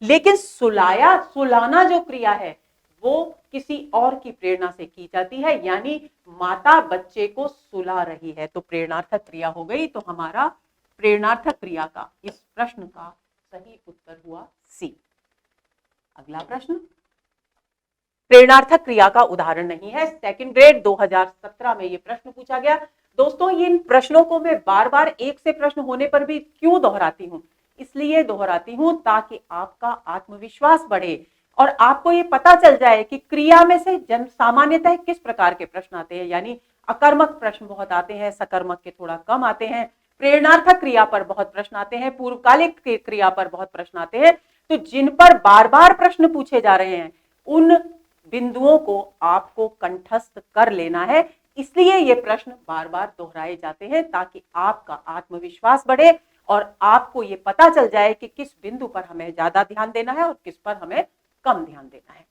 लेकिन सुलाना जो क्रिया है वो किसी और की प्रेरणा से की जाती है, यानी माता बच्चे को सुला रही है तो प्रेरणार्थक क्रिया हो गई। तो हमारा प्रेरणार्थक क्रिया का इस प्रश्न का सही उत्तर हुआ सी। अगला प्रश्न, प्रेरणार्थक क्रिया का उदाहरण नहीं है। सेकंड ग्रेड 2017 में ये प्रश्न पूछा गया। दोस्तों इन प्रश्नों को मैं बार बार एक से प्रश्न होने पर भी क्यों दोहराती हूं, इसलिए दोहराती हूं ताकि आपका आत्मविश्वास बढ़े और आपको ये पता चल जाए कि क्रिया में से सामान्यतः किस प्रकार के प्रश्न आते हैं। यानी अकर्मक प्रश्न बहुत आते हैं, सकर्मक के थोड़ा कम आते हैं, प्रेरणार्थक क्रिया पर बहुत प्रश्न आते हैं, पूर्वकालिक क्रिया पर बहुत प्रश्न आते हैं। तो जिन पर बार बार प्रश्न पूछे जा रहे हैं उन बिंदुओं को आपको कंठस्थ कर लेना है, इसलिए ये प्रश्न बार बार दोहराए जाते हैं ताकि आपका आत्मविश्वास बढ़े और आपको ये पता चल जाए कि किस बिंदु पर हमें ज्यादा ध्यान देना है और किस पर हमें कम ध्यान देना है।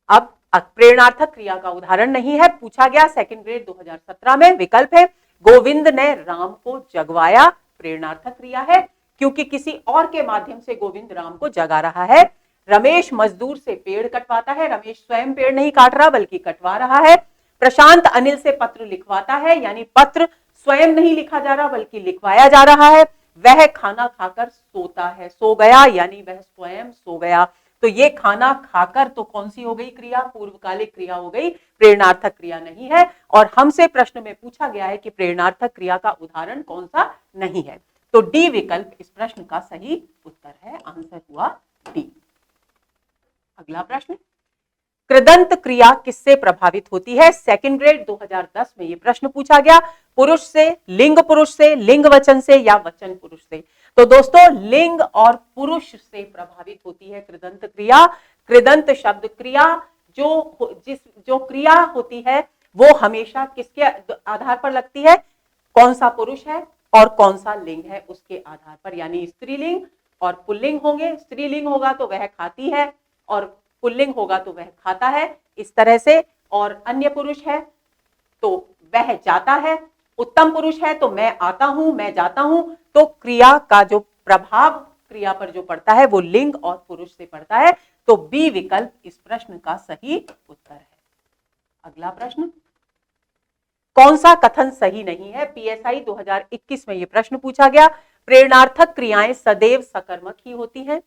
अब प्रेरणार्थक क्रिया का उदाहरण नहीं है पूछा गया। सेकंड ग्रेड 2017 में विकल्प है गोविंद ने राम को जगवाया, प्रेरणार्थक क्रिया है क्योंकि किसी और के माध्यम से गोविंद राम को जगा रहा है। रमेश मजदूर से पेड़ कटवाता है, रमेश स्वयं पेड़ नहीं काट रहा बल्कि कटवा रहा है। प्रशांत अनिल से पत्र लिखवाता है, यानी पत्र स्वयं नहीं लिखा जा रहा बल्कि लिखवाया जा रहा है। वह खाना खाकर सोता है, सो गया यानी वह स्वयं सो गया। तो ये खाना खाकर तो कौन सी हो गई क्रिया, पूर्वकालिक क्रिया हो गई, प्रेरणार्थक क्रिया नहीं है। और हमसे प्रश्न में पूछा गया है कि प्रेरणार्थक क्रिया का उदाहरण कौन सा नहीं है। तो डी विकल्प इस प्रश्न का सही उत्तर है, आंसर हुआ डी। अगला प्रश्न, कृदंत क्रिया किससे प्रभावित होती है। सेकंड ग्रेड 2010 में यह प्रश्न पूछा गया। पुरुष से, लिंग पुरुष से, लिंग वचन से या वचन पुरुष से। तो दोस्तों लिंग और पुरुष से प्रभावित होती है कृदंत क्रिया। कृदंत शब्द क्रिया जो क्रिया होती है वो हमेशा किसके आधार पर लगती है, कौन सा पुरुष है और कौन सा लिंग है उसके आधार पर। यानी स्त्रीलिंग और पुल्लिंग होंगे, स्त्रीलिंग होगा तो वह खाती है और पुल्लिंग होगा तो वह खाता है, इस तरह से। और अन्य पुरुष है तो वह जाता है, उत्तम पुरुष है तो मैं आता हूं, मैं जाता हूं। तो क्रिया का जो प्रभाव क्रिया पर जो पड़ता है वो लिंग और पुरुष से पड़ता है। तो बी विकल्प इस प्रश्न का सही उत्तर है। अगला प्रश्न, कौन सा कथन सही नहीं है। पीएसआई 2021 में यह प्रश्न पूछा गया। प्रेरणार्थक क्रियाएं सदैव सकर्मक ही होती हैं।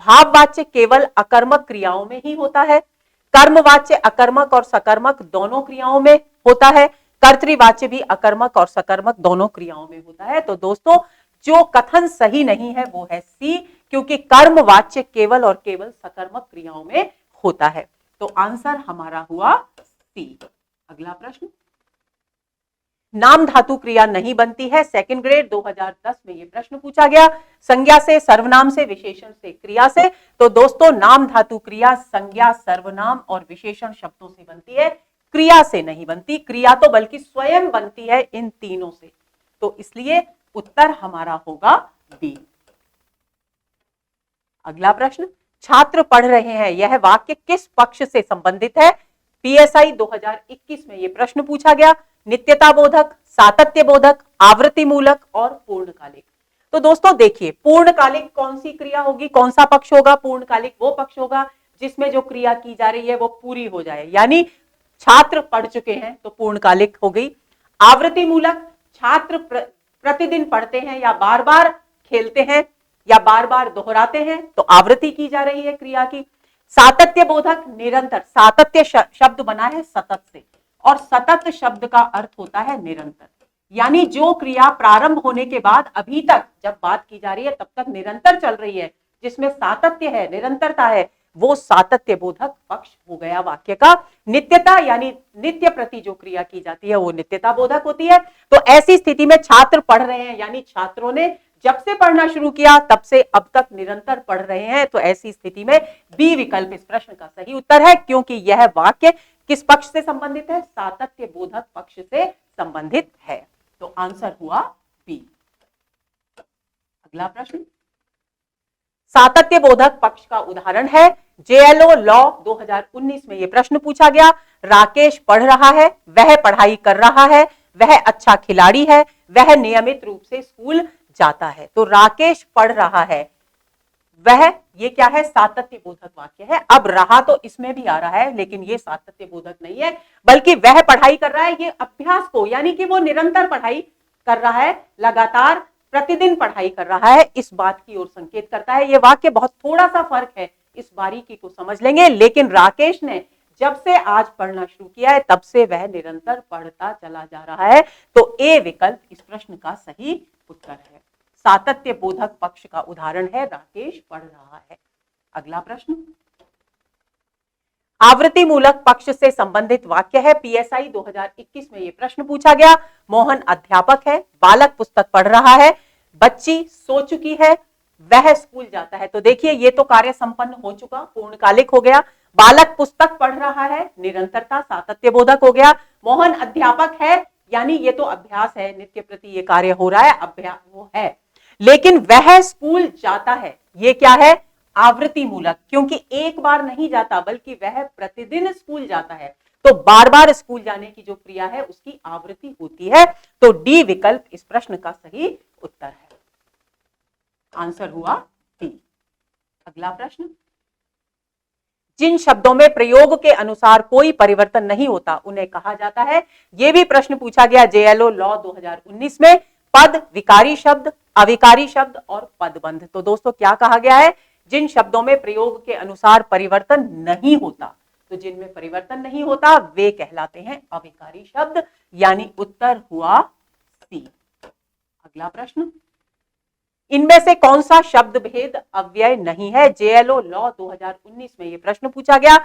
भाववाच्य केवल अकर्मक क्रियाओं में ही होता है। कर्मवाच्य अकर्मक और सकर्मक दोनों क्रियाओं में होता है। कर्तृवाच्य भी अकर्मक और सकर्मक दोनों क्रियाओं में होता है। तो दोस्तों जो कथन सही नहीं है वो है सी, क्योंकि कर्मवाच्य केवल और केवल सकर्मक क्रियाओं में होता है। तो आंसर हमारा हुआ सी। अगला प्रश्न, नाम धातु क्रिया नहीं बनती है। सेकंड ग्रेड 2010 में यह प्रश्न पूछा गया। संज्ञा से, सर्वनाम से, विशेषण से, क्रिया से। तो दोस्तों नाम धातु क्रिया संज्ञा, सर्वनाम और विशेषण शब्दों से बनती है, क्रिया से नहीं बनती। क्रिया तो बल्कि स्वयं बनती है इन तीनों से। तो इसलिए उत्तर हमारा होगा बी। अगला प्रश्न, छात्र पढ़ रहे हैं, यह वाक्य किस पक्ष से संबंधित है। पीएसआई 2021 में यह प्रश्न पूछा गया। नित्यता बोधक, सातत्य बोधक, आवृत्ति मूलक और पूर्णकालिक। तो दोस्तों देखिए पूर्णकालिक कौन सी क्रिया होगी, कौन सा पक्ष होगा। पूर्णकालिक वो पक्ष होगा जिसमें जो क्रिया की जा रही है वो पूरी हो जाए, यानी छात्र पढ़ चुके हैं तो पूर्णकालिक हो गई। आवृत्ति मूलक, छात्र प्रतिदिन पढ़ते हैं या बार बार खेलते हैं या बार बार दोहराते हैं तो आवृत्ति की जा रही है क्रिया की। सातत्य बोधक निरंतर, सातत्य शब्द बना है सतत से और सतत शब्द का अर्थ होता है निरंतर, यानी जो क्रिया प्रारंभ होने के बाद अभी तक जब बात की जा रही है तब तक निरंतर चल रही है, जिसमें सातत्य है, निरंतरता है, वो सातत्य बोधक पक्ष हो गया वाक्य का। नित्यता यानी नित्य प्रति जो क्रिया की जाती है वो नित्यता बोधक होती है। तो ऐसी स्थिति में छात्र पढ़ रहे हैं, यानी छात्रों ने जब से पढ़ना शुरू किया तब से अब तक निरंतर पढ़ रहे हैं, तो ऐसी स्थिति में बी विकल्प इस प्रश्न का सही उत्तर है, क्योंकि यह वाक्य किस पक्ष से संबंधित है? सातत्य बोधक पक्ष से संबंधित है। तो आंसर हुआ बी। अगला प्रश्न, सातत्य बोधक पक्ष का उदाहरण है जेएलओ लॉ 2019 में यह प्रश्न पूछा गया। राकेश पढ़ रहा है, वह पढ़ाई कर रहा है, वह अच्छा खिलाड़ी है, वह नियमित रूप से स्कूल जाता है। तो राकेश पढ़ रहा है, वह, ये क्या है? सातत्य बोधक वाक्य है। अब रहा तो इसमें भी आ रहा है, लेकिन ये सातत्य बोधक नहीं है, बल्कि वह पढ़ाई कर रहा है, ये अभ्यास को, यानी कि वो निरंतर पढ़ाई कर रहा है, लगातार प्रतिदिन पढ़ाई कर रहा है, इस बात की ओर संकेत करता है। ये वाक्य बहुत थोड़ा सा फर्क है, इस बारीकी को समझ लेंगे। लेकिन राकेश ने जब से आज पढ़ना शुरू किया है तब से वह निरंतर पढ़ता चला जा रहा है। तो ए विकल्प इस प्रश्न का सही उत्तर है। सातत्य बोधक पक्ष का उदाहरण है राकेश पढ़ रहा है। अगला प्रश्न, आवृत्ति मूलक पक्ष से संबंधित वाक्य है। पीएसआई 2021 में यह प्रश्न पूछा गया। मोहन अध्यापक है, बालक पुस्तक पढ़ रहा है, बच्ची सो चुकी है, वह स्कूल जाता है। तो देखिए ये तो कार्य संपन्न हो चुका, पूर्णकालिक हो गया। बालक पुस्तक पढ़ रहा है, निरंतरता, सातत्य बोधक हो गया। मोहन अध्यापक है, यानी ये तो अभ्यास है, नित्य प्रति ये कार्य हो रहा है, अभ्यास वो है। लेकिन वह स्कूल जाता है, ये क्या है? आवृत्ति मूलक, क्योंकि एक बार नहीं जाता बल्कि वह प्रतिदिन स्कूल जाता है। तो बार बार स्कूल जाने की जो क्रिया है उसकी आवृत्ति होती है। तो डी विकल्प इस प्रश्न का सही उत्तर है। आंसर हुआ डी। अगला प्रश्न, जिन शब्दों में प्रयोग के अनुसार कोई परिवर्तन नहीं होता उन्हें कहा जाता है। यह भी प्रश्न पूछा गया जेएलओ लॉ 2019 में। पद, विकारी शब्द, अविकारी शब्द और पदबंध। तो दोस्तों क्या कहा गया है? जिन शब्दों में प्रयोग के अनुसार परिवर्तन नहीं होता, तो जिनमें परिवर्तन नहीं होता वे कहलाते हैं अविकारी शब्द, यानी उत्तर हुआ सी। अगला प्रश्न, इनमें से कौन सा शब्द भेद अव्यय नहीं है? जेएलओ लॉ 2019 में यह प्रश्न पूछा गया।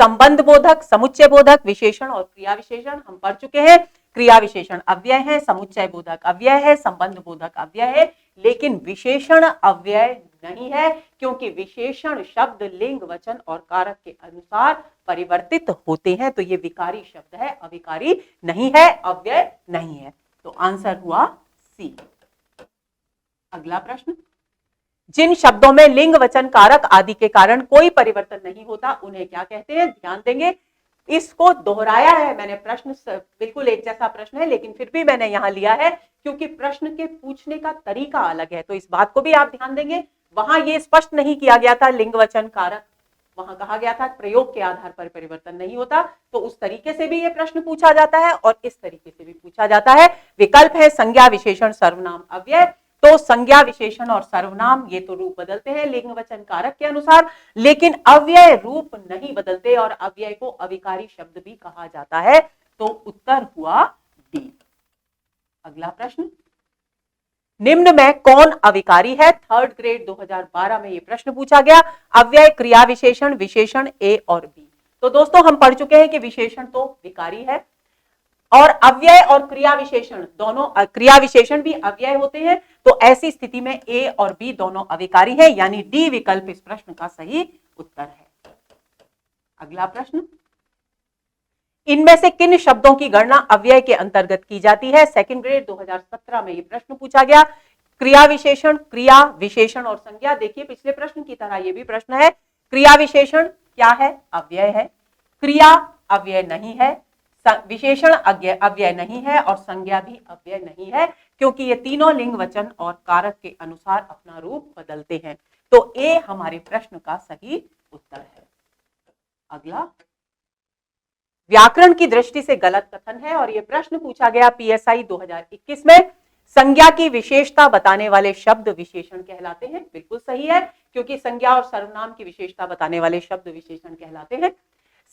संबंध बोधक, समुच्चय बोधक, विशेषण और क्रिया विशेषण हम पढ़ चुके हैं। क्रिया विशेषण अव्यय है, समुच्चय बोधक अव्यय है, संबंध बोधक अव्यय है, लेकिन विशेषण अव्यय नहीं है, क्योंकि विशेषण शब्द लिंग, वचन और कारक के अनुसार परिवर्तित होते हैं। तो ये विकारी शब्द है, अविकारी नहीं है, अव्यय नहीं है। तो आंसर हुआ सी। अगला प्रश्न, जिन शब्दों में लिंग, वचन, कारक आदि के कारण कोई परिवर्तन नहीं होता उन्हें क्या कहते हैं? ध्यान देंगे, इसको दोहराया है मैंने। प्रश्न बिल्कुल एक जैसा प्रश्न है, लेकिन फिर भी मैंने यहां लिया है क्योंकि प्रश्न के पूछने का तरीका अलग है। तो इस बात को भी आप ध्यान देंगे। वहां ये स्पष्ट नहीं किया गया था लिंग, वचन, कारक, वहां कहा गया था प्रयोग के आधार पर परिवर्तन नहीं होता। तो उस तरीके से भी ये प्रश्न पूछा जाता है और इस तरीके से भी पूछा जाता है। विकल्प है संज्ञा, विशेषण, सर्वनाम, अव्यय। तो संज्ञा, विशेषण और सर्वनाम ये तो रूप बदलते हैं लिंग, वचन, कारक के अनुसार, लेकिन अव्यय रूप नहीं बदलते और अव्यय को अविकारी शब्द भी कहा जाता है। तो उत्तर हुआ डी। अगला प्रश्न, निम्न में कौन अविकारी है? थर्ड ग्रेड 2012 में यह प्रश्न पूछा गया। अव्यय, क्रिया विशेषण, विशेषण ए और बी। तो दोस्तों हम पढ़ चुके हैं कि विशेषण तो विकारी है और अव्यय और क्रिया विशेषण दोनों, क्रिया विशेषण भी अव्यय होते हैं। तो ऐसी स्थिति में ए और बी दोनों अविकारी है, यानी डी विकल्प इस प्रश्न का सही उत्तर है। अगला प्रश्न, इनमें से किन शब्दों की गणना अव्यय के अंतर्गत की जाती है? सेकंड ग्रेड 2017 में यह प्रश्न पूछा गया। क्रिया विशेषण, क्रिया विशेषण और संज्ञा। देखिए पिछले प्रश्न की तरह यह भी प्रश्न है। क्रिया विशेषण क्या है? अव्यय है। क्रिया अव्यय नहीं है, विशेषण अव्यय नहीं है और संज्ञा भी अव्यय नहीं है, क्योंकि ये तीनों लिंग, वचन और कारक के अनुसार अपना रूप बदलते हैं। तो ए हमारे प्रश्न का सही उत्तर है। अगला, व्याकरण की दृष्टि से गलत कथन है और यह प्रश्न पूछा गया पीएसआई 2021 में। संज्ञा की विशेषता बताने वाले शब्द विशेषण कहलाते हैं। बिल्कुल सही है, क्योंकि संज्ञा और सर्वनाम की विशेषता बताने वाले शब्द विशेषण कहलाते हैं।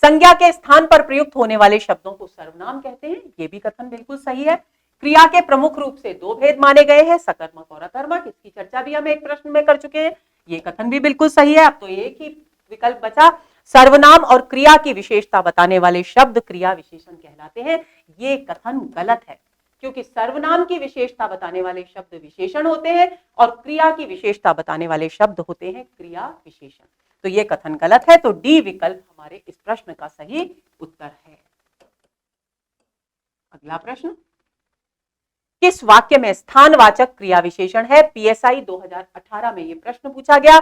संज्ञा के स्थान पर प्रयुक्त होने वाले शब्दों को सर्वनाम कहते हैं। यह भी कथन बिल्कुल सही है। क्रिया के प्रमुख रूप से दो भेद माने गए हैं, सकर्मक और अकर्मक। इसकी चर्चा भी हम एक प्रश्न में कर चुके हैं। ये कथन भी बिल्कुल सही है। अब तो एक ही विकल्प बचा, सर्वनाम और क्रिया की विशेषता बताने वाले शब्द क्रिया विशेषण कहलाते हैं। ये कथन गलत है, क्योंकि सर्वनाम की विशेषता बताने वाले शब्द विशेषण होते हैं और क्रिया की विशेषता बताने वाले शब्द होते हैं क्रिया विशेषण। तो ये कथन गलत है। तो डी विकल्प हमारे इस प्रश्न का सही उत्तर है। अगला प्रश्न, किस वाक्य में स्थानवाचक क्रिया विशेषण है? पीएसआई 2018 में यह प्रश्न पूछा गया।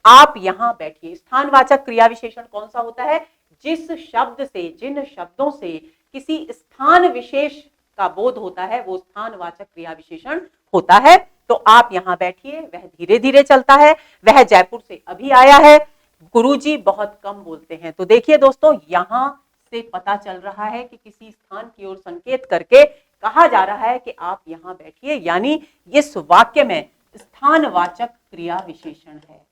आप यहां बैठिए। स्थानवाचक क्रिया विशेषण कौन सा होता है? जिस शब्द से, जिन शब्दों से किसी स्थान विशेष का बोध होता है, वो स्थानवाचक क्रिया विशेषण होता है। तो आप यहां बैठिए। वह धीरे धीरे चलता है, वह जयपुर से अभी आया है, गुरुजी बहुत कम बोलते हैं। तो देखिए दोस्तों, यहां से पता चल रहा है कि किसी स्थान की ओर संकेत करके कहा जा रहा है कि आप यहां बैठिए, यानी इस वाक्य में स्थानवाचक क्रिया विशेषण है।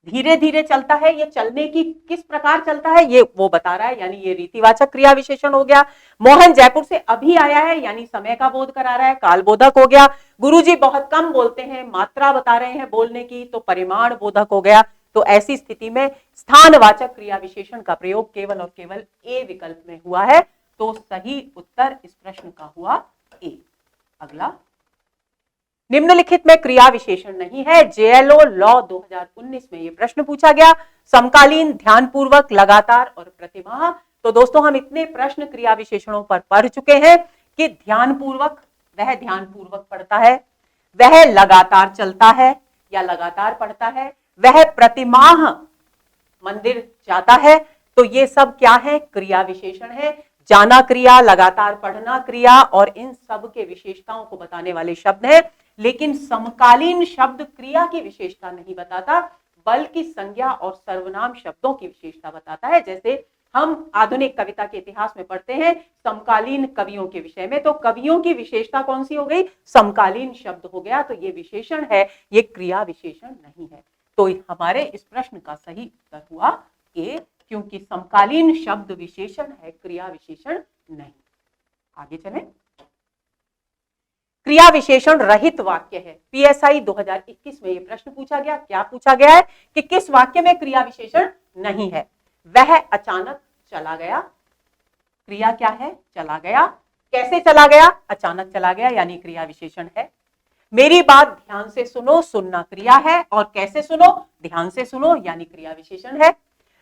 धीरे धीरे चलता है, ये चलने की किस प्रकार चलता है ये वो बता रहा है, यानी ये रीतिवाचक क्रिया विशेषण हो गया। मोहन जयपुर से अभी आया है, यानी समय का बोध करा रहा है, कालबोधक हो गया। गुरुजी बहुत कम बोलते हैं, मात्रा बता रहे हैं बोलने की, तो परिमाण बोधक हो गया। तो ऐसी स्थिति में स्थानवाचक क्रिया विशेषण का प्रयोग केवल और केवल ए विकल्प में हुआ है। तो सही उत्तर इस प्रश्न का हुआ ए। अगला, निम्नलिखित में क्रिया विशेषण नहीं है। जेएलओ लॉ 2019 में यह प्रश्न पूछा गया। समकालीन, ध्यानपूर्वक, लगातार और प्रतिमाह। तो दोस्तों, हम इतने प्रश्न क्रिया विशेषणों पर पढ़ चुके हैं कि ध्यानपूर्वक, वह ध्यानपूर्वक पढ़ता है, वह लगातार चलता है या लगातार पढ़ता है, वह प्रतिमाह मंदिर जाता है। तो ये सब क्या है? क्रिया विशेषण है। जाना क्रिया, लगातार पढ़ना क्रिया, और इन सब के विशेषताओं को बताने वाले शब्द हैं। लेकिन समकालीन शब्द क्रिया की विशेषता नहीं बताता, बल्कि संज्ञा और सर्वनाम शब्दों की विशेषता बताता है। जैसे हम आधुनिक कविता के इतिहास में पढ़ते हैं समकालीन कवियों के विषय में, तो कवियों की विशेषता कौन सी हो गई? समकालीन शब्द हो गया। तो ये विशेषण है, ये क्रिया विशेषण नहीं है। तो हमारे इस प्रश्न का सही उत्तर हुआ ए, क्योंकि समकालीन शब्द विशेषण है, क्रिया विशेषण नहीं। आगे चलें। क्रिया विशेषण रहित वाक्य है। पीएसआई 2021 में यह प्रश्न पूछा गया। क्या पूछा गया है कि किस वाक्य में क्रिया विशेषण नहीं है? वह अचानक चला गया। क्रिया क्या है? चला गया। कैसे चला गया? अचानक चला गया, यानी क्रिया विशेषण है। मेरी बात ध्यान से सुनो, सुनना क्रिया है, और कैसे सुनो? ध्यान से सुनो, यानी क्रिया विशेषण है।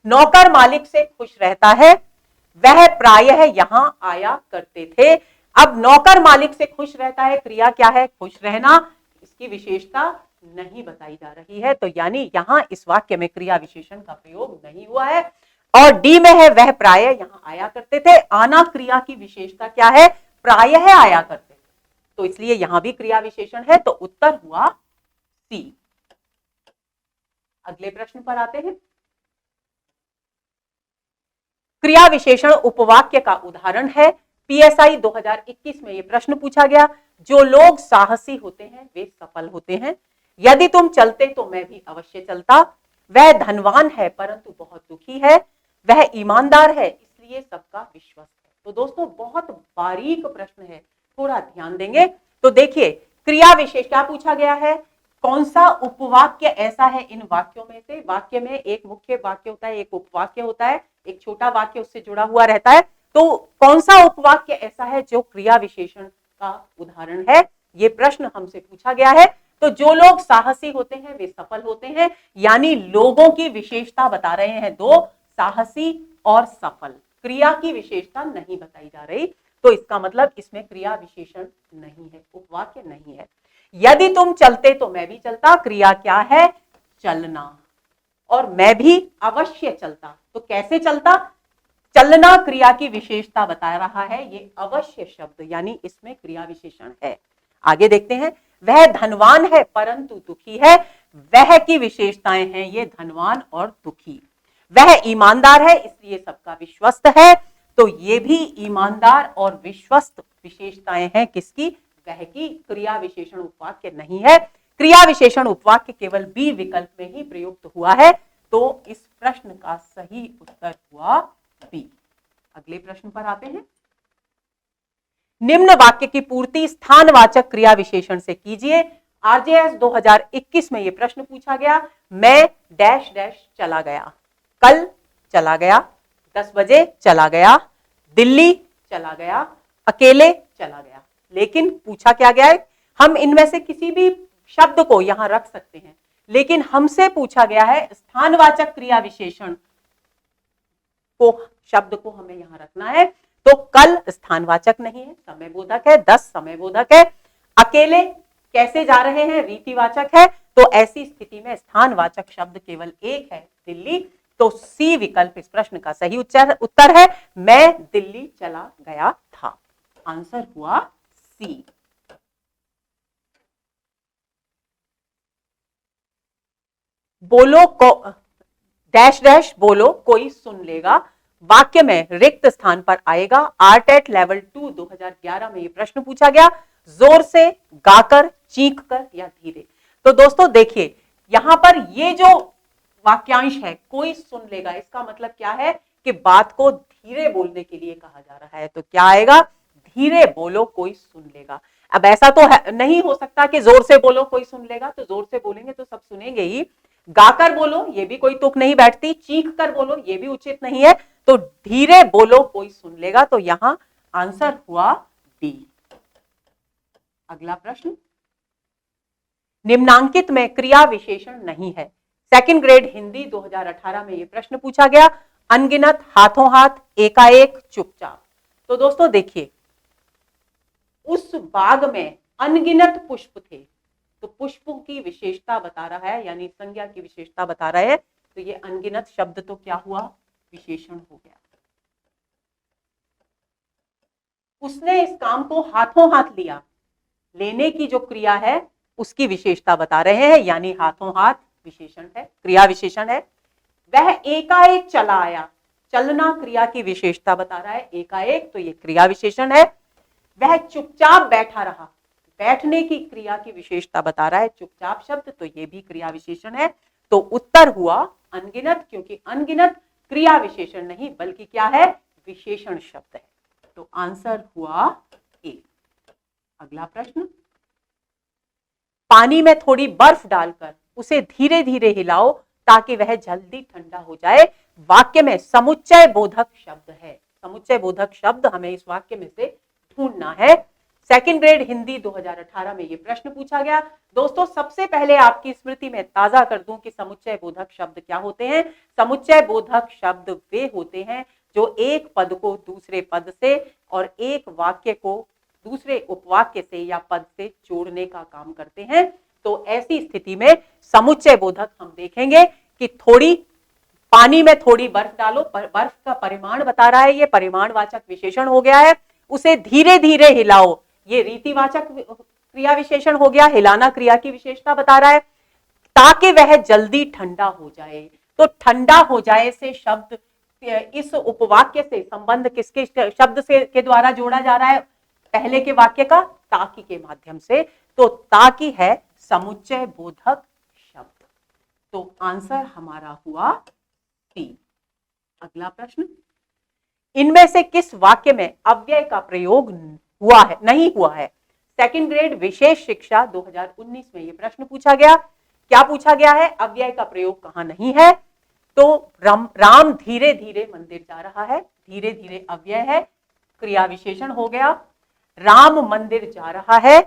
नौकर मालिक से खुश रहता है। वह प्रायः यहां आया करते थे। अब नौकर मालिक से खुश रहता है, क्रिया क्या है? खुश रहना। इसकी विशेषता नहीं बताई जा रही है, तो यानी यहां इस वाक्य में क्रिया विशेषण का प्रयोग नहीं हुआ है। और डी में है वह प्रायः यहां आया करते थे। आना क्रिया की विशेषता क्या है? प्रायः आया करते थे, तो इसलिए यहां भी क्रिया विशेषण है। तो उत्तर हुआ सी। अगले प्रश्न पर आते हैं। क्रिया विशेषण उपवाक्य का उदाहरण है। पीएसआई 2021 में यह प्रश्न पूछा गया। जो लोग साहसी होते हैं वे सफल होते हैं। यदि तुम चलते तो मैं भी अवश्य चलता। वह धनवान है परंतु बहुत दुखी है। वह ईमानदार है इसलिए सबका विश्वास है। तो दोस्तों, बहुत बारीक प्रश्न है, थोड़ा ध्यान देंगे तो देखिए, क्रिया विशेष क्या पूछा गया है? कौन सा उपवाक्य ऐसा है इन वाक्यों में से? वाक्य में एक मुख्य वाक्य होता है, एक उपवाक्य होता है, एक छोटा वाक्य उससे जुड़ा हुआ रहता है। तो कौन सा उपवाक्य ऐसा है जो क्रिया विशेषण का उदाहरण है? ये प्रश्न हमसे पूछा गया है। तो जो लोग साहसी होते हैं वे सफल होते हैं, यानी लोगों की विशेषता बता रहे हैं दो, साहसी और सफल। क्रिया की विशेषता नहीं बताई जा रही, तो इसका मतलब इसमें क्रिया विशेषण नहीं है, उपवाक्य नहीं है। यदि तुम चलते तो मैं भी चलता। क्रिया क्या है? चलना। और मैं भी अवश्य चलता। तो कैसे चलता? चलना क्रिया की विशेषता बता रहा है, ये अवश्य शब्द, यानी इसमें क्रिया विशेषण है। आगे देखते हैं। वह धनवान है परंतु दुखी है। वह की विशेषताएं हैं ये धनवान और दुखी। वह ईमानदार है इसलिए सबका विश्वस्त है। तो ये भी ईमानदार और विश्वस्त विशेषताएं हैं किसकी? वह की क्रिया विशेषण उपवाक्य नहीं है। क्रिया विशेषण उपवाक्य केवल बी विकल्प में ही प्रयुक्त हुआ है, तो इस प्रश्न का सही उत्तर हुआ बी। अगले प्रश्न पर आते हैं। निम्न वाक्य की पूर्ति स्थानवाचक क्रिया विशेषण से कीजिए। आरजेएस 2021 में यह प्रश्न पूछा गया, मैं डैश डैश चला गया, कल चला गया, 10 बजे चला गया, दिल्ली चला गया, अकेले चला गया। लेकिन पूछा क्या गया है, हम इनमें से किसी भी शब्द को यहां रख सकते हैं, लेकिन हमसे पूछा गया है स्थानवाचक क्रिया विशेषण को, शब्द को हमें यहां रखना है। तो कल स्थानवाचक नहीं है, समयबोधक है, 10 समयबोधक है, अकेले कैसे जा रहे हैं रीतिवाचक है। तो ऐसी स्थिति में स्थानवाचक शब्द केवल एक है, दिल्ली। तो सी विकल्प इस प्रश्न का सही उत्तर है, मैं दिल्ली चला गया था। आंसर हुआ सी। बोलो को डैश डैश बोलो कोई सुन लेगा, वाक्य में रिक्त स्थान पर आएगा। आरटेट लेवल 2 2011 में यह प्रश्न पूछा गया, जोर से, गाकर, चीख कर या धीरे। तो दोस्तों देखिए, यहां पर ये जो वाक्यांश है कोई सुन लेगा, इसका मतलब क्या है कि बात को धीरे बोलने के लिए कहा जा रहा है। तो क्या आएगा, धीरे बोलो कोई सुन लेगा। अब ऐसा तो नहीं हो सकता कि जोर से बोलो कोई सुन लेगा, तो जोर से बोलेंगे तो सब सुनेंगे ही। गाकर बोलो ये भी कोई तुक नहीं बैठती, चीख कर बोलो ये भी उचित नहीं है, तो धीरे बोलो कोई सुन लेगा। तो यहां आंसर हुआ डी। अगला प्रश्न, निम्नांकित में क्रिया विशेषण नहीं है। सेकंड ग्रेड हिंदी 2018 में यह प्रश्न पूछा गया, अनगिनत, हाथों हाथ, एकाएक, चुपचाप। तो दोस्तों देखिए, उस बाग में अनगिनत पुष्प थे, तो पुष्पों की विशेषता बता रहा है, यानी संज्ञा की विशेषता बता रहा है। तो ये अनगिनत शब्द तो क्या हुआ, विशेषण हो गया। उसने इस काम को हाथों हाथ लिया, लेने की जो क्रिया है उसकी विशेषता बता रहे हैं, यानी हाथों हाथ विशेषण है, क्रिया विशेषण है। वह एकाएक चला आया, चलना क्रिया की विशेषता बता रहा है, एकाएक, तो ये क्रिया विशेषण है। वह चुपचाप बैठा रहा, बैठने की क्रिया की विशेषता बता रहा है चुपचाप शब्द, तो ये भी क्रिया विशेषण है। तो उत्तर हुआ अनगिनत, क्योंकि अनगिनत क्रिया विशेषण नहीं बल्कि क्या है, विशेषण शब्द है। तो आंसर हुआ ए। अगला प्रश्न, पानी में थोड़ी बर्फ डालकर उसे धीरे धीरे हिलाओ ताकि वह जल्दी ठंडा हो जाए। वाक्य में समुच्चय बोधक शब्द है, समुच्चय बोधक शब्द हमें इस वाक्य में से ढूंढना है। सेकंड ग्रेड हिंदी 2018 में यह प्रश्न पूछा गया। दोस्तों सबसे पहले आपकी स्मृति में ताजा कर दूं कि समुच्चय बोधक शब्द क्या होते हैं। समुच्चय बोधक शब्द वे होते हैं जो एक पद को दूसरे पद से और एक वाक्य को दूसरे उपवाक्य से या पद से जोड़ने का काम करते हैं। तो ऐसी स्थिति में समुच्चय बोधक हम देखेंगे कि थोड़ी पानी में थोड़ी बर्फ डालो, बर्फ का परिमाण बता रहा है, ये परिमाणवाचक विशेषण हो गया है। उसे धीरे धीरे हिलाओ, ये रीतिवाचक क्रिया विशेषण हो गया, हिलाना क्रिया की विशेषता बता रहा है, ताकि वह जल्दी ठंडा हो जाए। तो ठंडा हो जाए से शब्द, इस उपवाक्य से संबंध किसके शब्द से के द्वारा जोड़ा जा रहा है, पहले के वाक्य का ताकि के माध्यम से। तो ताकि है समुच्चय बोधक शब्द। तो आंसर हमारा हुआ सी। अगला प्रश्न, इनमें से किस वाक्य में अव्यय का प्रयोग हुआ है, नहीं हुआ है। सेकंड ग्रेड विशेष शिक्षा 2019 में यह प्रश्न पूछा गया। क्या पूछा गया है, अव्यय का प्रयोग कहां नहीं है। तो राम धीरे धीरे मंदिर जा रहा है, धीरे धीरे अव्यय है, क्रिया विशेषण हो गया। राम मंदिर जा रहा है,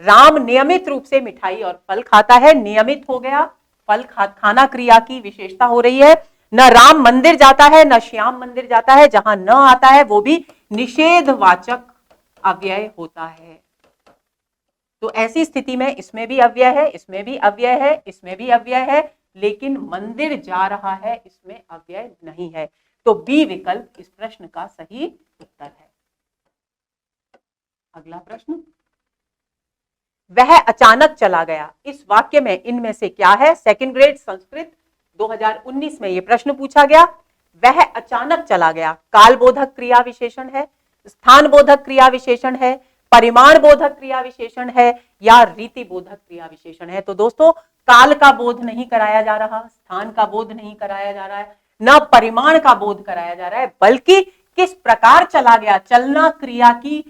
राम नियमित रूप से मिठाई और फल खाता है, नियमित हो गया, फल खाना क्रिया की विशेषता हो रही है। न राम मंदिर जाता है न श्याम मंदिर जाता है, जहां न आता है वो भी निषेधवाचक अव्यय होता है। तो ऐसी स्थिति में इसमें भी अव्यय है, इसमें भी अव्यय है, इसमें भी अव्यय है, लेकिन मंदिर जा रहा है इसमें अव्यय नहीं है। तो बी विकल्प इस प्रश्न का सही उत्तर है। अगला प्रश्न, वह अचानक चला गया, इस वाक्य में इनमें से क्या है। सेकंड ग्रेड संस्कृत 2019 में यह प्रश्न पूछा गया। वह अचानक चला गया, काल बोधक क्रिया विशेषण है, स्थान बोधक क्रिया विशेषण है, परिमाण बोधक क्रिया विशेषण है या रीति बोधक क्रिया विशेषण है। तो दोस्तों काल का बोध नहीं कराया जा रहा, स्थान का बोध नहीं कराया जा रहा है, न परिमाण का बोध कराया जा रहा है, बल्कि किस प्रकार चला गया, चलना क्रिया की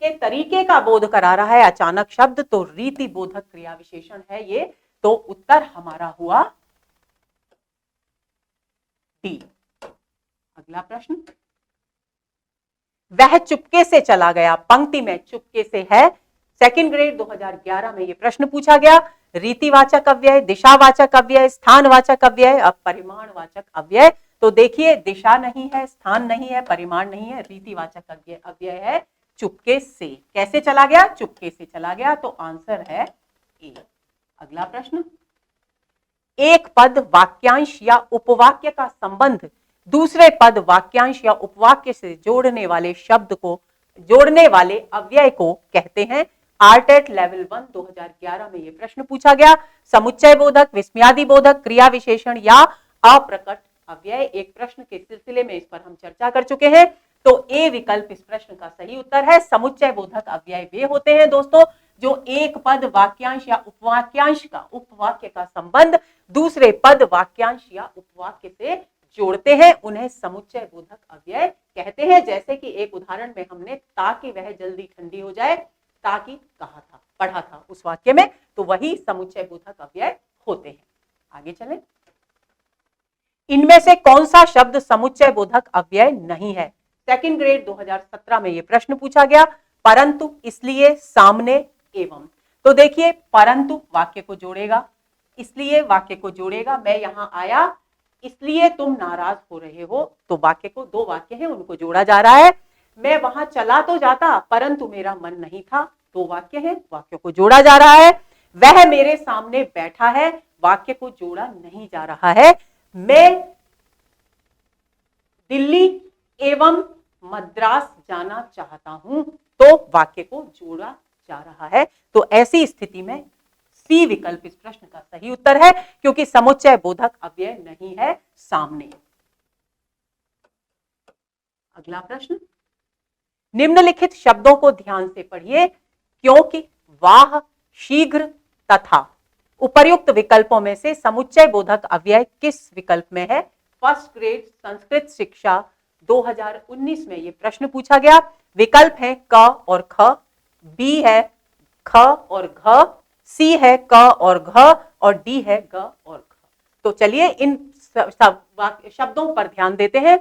के तरीके का बोध करा रहा है अचानक शब्द, तो रीति बोधक क्रिया विशेषण है ये। तो उत्तर हमारा हुआ डी। अगला प्रश्न, वह चुपके से चला गया, पंक्ति में चुपके से है। सेकंड ग्रेड 2011 में ये प्रश्न पूछा गया। रीतिवाचक अव्यय, दिशावाचक अव्यय, स्थानवाचक अव्यय, अब परिमाणवाचक अव्यय। तो देखिए दिशा नहीं है, स्थान नहीं है, परिमाण नहीं है, रीतिवाचक अव्यय है चुपके से। कैसे चला गया? चुपके से चला गया। तो आंसर है ए। अगला प्रश्न, एक पद वाक्यांश या उपवाक्य का संबंध दूसरे पद वाक्यांश या उपवाक्य से जोड़ने वाले शब्द को, जोड़ने वाले अव्यय को कहते हैं। आरटेट लेवल 1 2011 में यह प्रश्न पूछा गया। समुच्चय बोधक, विस्मयादि बोधक, क्रिया विशेषण या अप्रकट अव्यय। एक प्रश्न के सिलसिले में इस पर हम चर्चा कर चुके हैं। तो ए विकल्प इस प्रश्न का सही उत्तर है। समुच्चय बोधक अव्यय वे होते हैं दोस्तों जो एक पद वाक्यांश या उपवाक्यांश का, उपवाक्य का संबंध दूसरे पद वाक्यांश या उपवाक्य से जोड़ते हैं, उन्हें समुच्चय बोधक अव्यय कहते हैं। जैसे कि एक उदाहरण में हमने ताकि वह जल्दी ठंडी हो जाए, ताकि कहा था, पढ़ा था उस वाक्य में, तो वही समुच्चय बोधक अव्यय होते हैं। आगे चलें, इनमें से कौन सा शब्द समुच्चय बोधक अव्यय नहीं है? सेकंड ग्रेड 2017 में यह प्रश्न पूछा गया। परंतु, इसलिए, सामने, एवं। तो देखिए परंतु वाक्य को जोड़ेगा, इसलिए वाक्य को जोड़ेगा। मैं यहां आया इसलिए तुम नाराज हो रहे हो, तो वाक्य को, दो वाक्य हैं उनको जोड़ा जा रहा है। मैं वहां चला तो जाता परंतु मेरा मन नहीं था, दो वाक्य हैं, वाक्य को जोड़ा जा रहा है। वह मेरे सामने बैठा है, वाक्य को जोड़ा नहीं जा रहा है। मैं दिल्ली एवं मद्रास जाना चाहता हूं, तो वाक्य को जोड़ा जा रहा है। तो ऐसी स्थिति में सी विकल्प इस प्रश्न का सही उत्तर है, क्योंकि समुच्चय बोधक अव्यय नहीं है सामने। अगला प्रश्न, निम्नलिखित शब्दों को ध्यान से पढ़िए। क्योंकि, वाह, शीघ्र तथा उपर्युक्त विकल्पों में से समुच्चय बोधक अव्यय किस विकल्प में है? फर्स्ट ग्रेड संस्कृत शिक्षा 2019 में यह प्रश्न पूछा गया। विकल्प है क और ख, बी है ख और घ, सी है क और घ, और डी है ग और घ। तो चलिए इन शब्दों पर ध्यान देते हैं।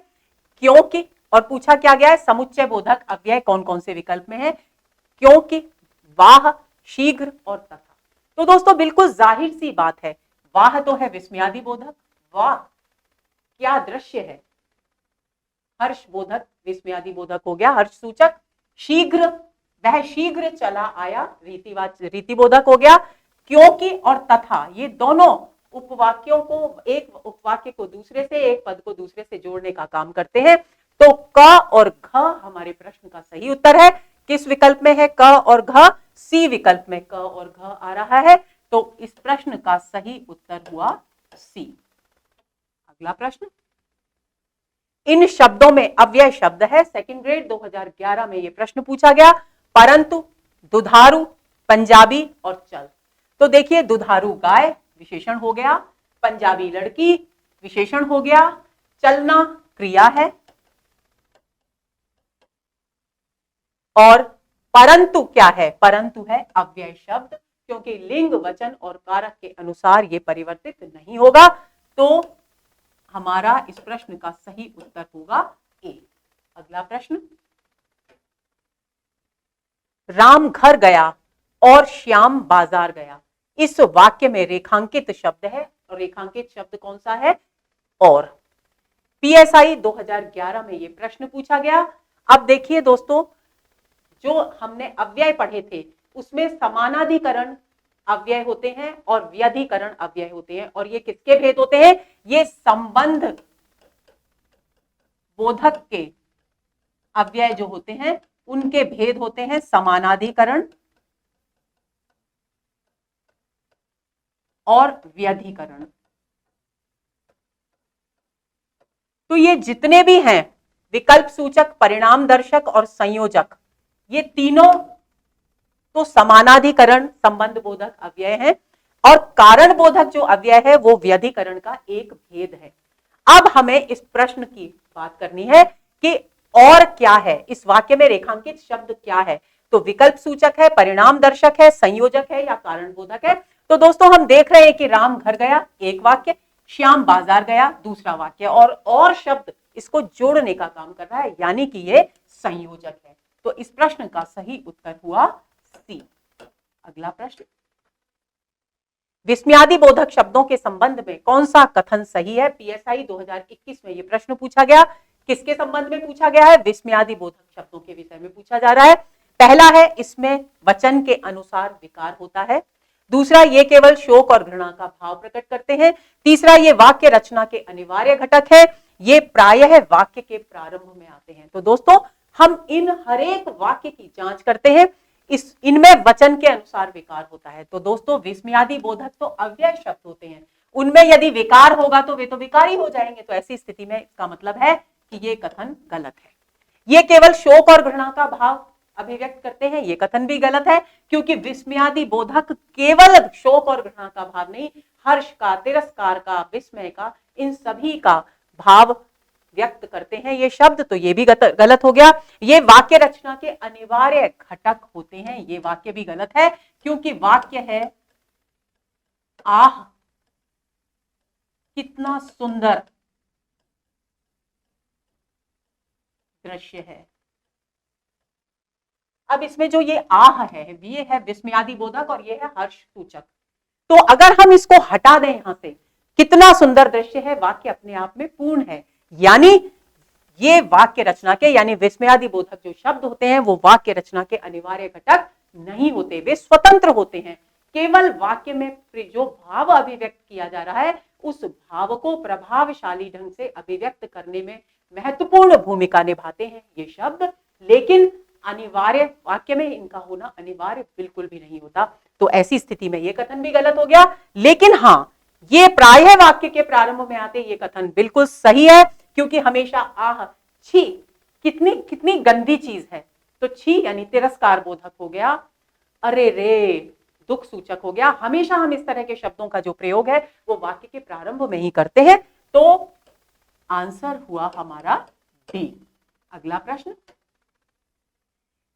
क्योंकि, और पूछा क्या गया है, समुच्चय बोधक अव्यय कौन कौन से विकल्प में है? क्योंकि, वाह, शीघ्र और तथा। तो दोस्तों बिल्कुल जाहिर सी बात है, वाह तो है विस्मयादि बोधक, वाह क्या दृश्य है, हर्ष बोधक, विस्मयादि बोधक हो गया, हर्ष सूचक। शीघ्र, वह शीघ्र चला आया, रीति बोधक हो गया। क्योंकि और तथा, ये दोनों उपवाक्यों को, एक उपवाक्य को दूसरे से, एक पद को दूसरे से जोड़ने का काम करते हैं। तो क और घ हमारे प्रश्न का सही उत्तर है। किस विकल्प में है क और घ? सी विकल्प में क और घ आ रहा है। तो इस प्रश्न का सही उत्तर हुआ सी। अगला प्रश्न, इन शब्दों में अव्यय शब्द है। सेकंड ग्रेड 2011 में यह प्रश्न पूछा गया। परंतु, दुधारू, पंजाबी और चल। तो देखिए दुधारू गाय विशेषण हो गया, पंजाबी लड़की विशेषण हो गया, चलना क्रिया है, और परंतु क्या है? परंतु है अव्यय शब्द, क्योंकि लिंग, वचन और कारक के अनुसार यह परिवर्तित नहीं होगा। तो हमारा इस प्रश्न का सही उत्तर होगा ए। अगला प्रश्न, राम घर गया और श्याम बाजार गया। इस वाक्य में रेखांकित शब्द है, और रेखांकित शब्द कौन सा है? और। पीएसआई 2011 में यह प्रश्न पूछा गया। अब देखिए दोस्तों, जो हमने अव्यय पढ़े थे उसमें समानाधिकरण अव्यय होते हैं और व्यधिकरण अव्यय होते हैं, और ये किसके भेद होते हैं? ये संबंध बोधक के अव्यय जो होते हैं उनके भेद होते हैं, समानाधिकरण और व्यधिकरण। तो ये जितने भी हैं, विकल्प सूचक, परिणाम दर्शक और संयोजक, ये तीनों तो समानाधिकरण संबंध बोधक अव्यय है और कारण बोधक जो अव्यय है वो व्यधिकरण का एक भेद है। अब हमें इस प्रश्न की बात करनी है कि और क्या है इस वाक्य में, रेखांकित शब्द क्या है। तो विकल्प सूचक है, परिणाम दर्शक है, संयोजक है या कारण बोधक है। तो दोस्तों हम देख रहे हैं कि राम घर गया एक वाक्य, श्याम बाजार गया दूसरा वाक्य, और शब्द इसको जोड़ने का काम कर रहा है, यानी कि ये संयोजक है। तो इस प्रश्न का सही उत्तर हुआ सी। अगला प्रश्न, विस्मयादि बोधक शब्दों के संबंध में कौन सा कथन सही है। पीएसआई 2021 में यह प्रश्न पूछा गया। किसके संबंध में पूछा गया है? विस्मयादि बोधक शब्दों के विषय में पूछा जा रहा है। पहला है, इसमें वचन के अनुसार विकार होता है। दूसरा, ये केवल शोक और घृणा का भाव प्रकट करते हैं। तीसरा, ये वाक्य रचना के अनिवार्य घटक है। ये प्रायः वाक्य के प्रारंभ में आते हैं। तो दोस्तों हम इन हर एक वाक्य की जांच करते हैं, इनमें वचन के अनुसार विकार होता है। तो दोस्तों विस्मयादि बोधक तो अव्यय शब्द होते हैं, उनमें यदि विकार होगा तो वे तो विकारी हो जाएंगे। तो ऐसी स्थिति में इसका मतलब है कि ये कथन गलत है। ये केवल शोक और घृणा का भाव अभिव्यक्त करते हैं, ये कथन भी गलत है, क्योंकि विस्मयादि बोधक केवल शोक और घृणा का भाव नहीं, हर्ष का, तिरस्कार का, विस्मय का, इन सभी का भाव व्यक्त करते हैं ये शब्द। तो ये भी गलत हो गया। ये वाक्य रचना के अनिवार्य घटक होते हैं, ये वाक्य भी गलत है, क्योंकि वाक्य है आह कितना सुंदर दृश्य है। अब इसमें जो ये आह है, ये है विस्मयादि बोधक और ये है हर्ष सूचक। तो अगर हम इसको हटा दें यहां से, कितना सुंदर दृश्य है, वाक्य अपने आप में पूर्ण है। यानी ये वाक्य रचना के, यानी विस्मयादि बोधक जो शब्द होते हैं वो वाक्य रचना के अनिवार्य घटक नहीं होते, वे स्वतंत्र होते हैं। केवल वाक्य में जो भाव अभिव्यक्त किया जा रहा है उस भाव को प्रभावशाली ढंग से अभिव्यक्त करने में महत्वपूर्ण भूमिका निभाते हैं ये शब्द, लेकिन अनिवार्य वाक्य में इनका होना अनिवार्य बिल्कुल भी नहीं होता। तो ऐसी स्थिति में ये कथन भी गलत हो गया। लेकिन हाँ, ये प्रायः वाक्य के प्रारंभ में आते ये कथन बिल्कुल सही है, क्योंकि हमेशा आह, छी, कितनी कितनी गंदी चीज है, तो छी यानी तिरस्कार बोधक हो गया, अरे रे दुख सूचक हो गया। हमेशा हम इस तरह के शब्दों का जो प्रयोग है वो वाक्य के प्रारंभ में ही करते हैं। तो आंसर हुआ हमारा डी। अगला प्रश्न,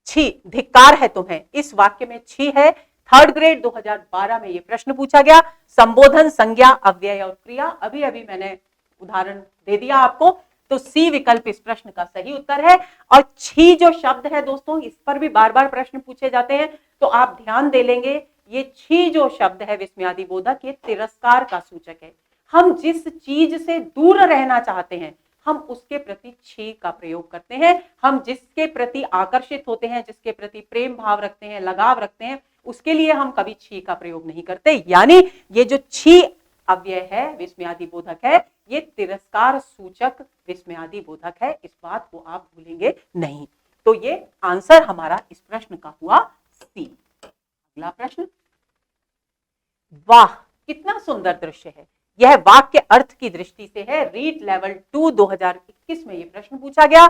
छी धिक्कार है तुम्हें, इस वाक्य में छी है। थर्ड ग्रेड 2012 में यह प्रश्न पूछा गया। संबोधन, संज्ञा, अव्यय और क्रिया, अभी अभी मैंने उदाहरण दे दिया आपको। तो सी विकल्प इस प्रश्न का सही उत्तर है। और छी जो शब्द है दोस्तों, इस पर भी बार बार प्रश्न पूछे जाते हैं, तो आप ध्यान दे लेंगे, ये छी जो शब्द है विस्मयादि बोधक, ये तिरस्कार का सूचक है। हम जिस चीज से दूर रहना चाहते हैं हम उसके प्रति छी का प्रयोग करते हैं। हम जिसके प्रति आकर्षित होते हैं, जिसके प्रति प्रेम भाव रखते हैं, लगाव रखते हैं, उसके लिए हम कभी छी का प्रयोग नहीं करते। यानी ये जो छी अव्यय है, विस्मयादि बोधक है, ये तिरस्कार सूचक विस्मयादि बोधक है। इस बात को आप भूलेंगे नहीं। तो ये आंसर हमारा इस प्रश्न का हुआ सी। अगला प्रश्न, वाह कितना सुंदर दृश्य है, यह वाक्य अर्थ की दृष्टि से है। रीट लेवल 2 2021 में यह प्रश्न पूछा गया।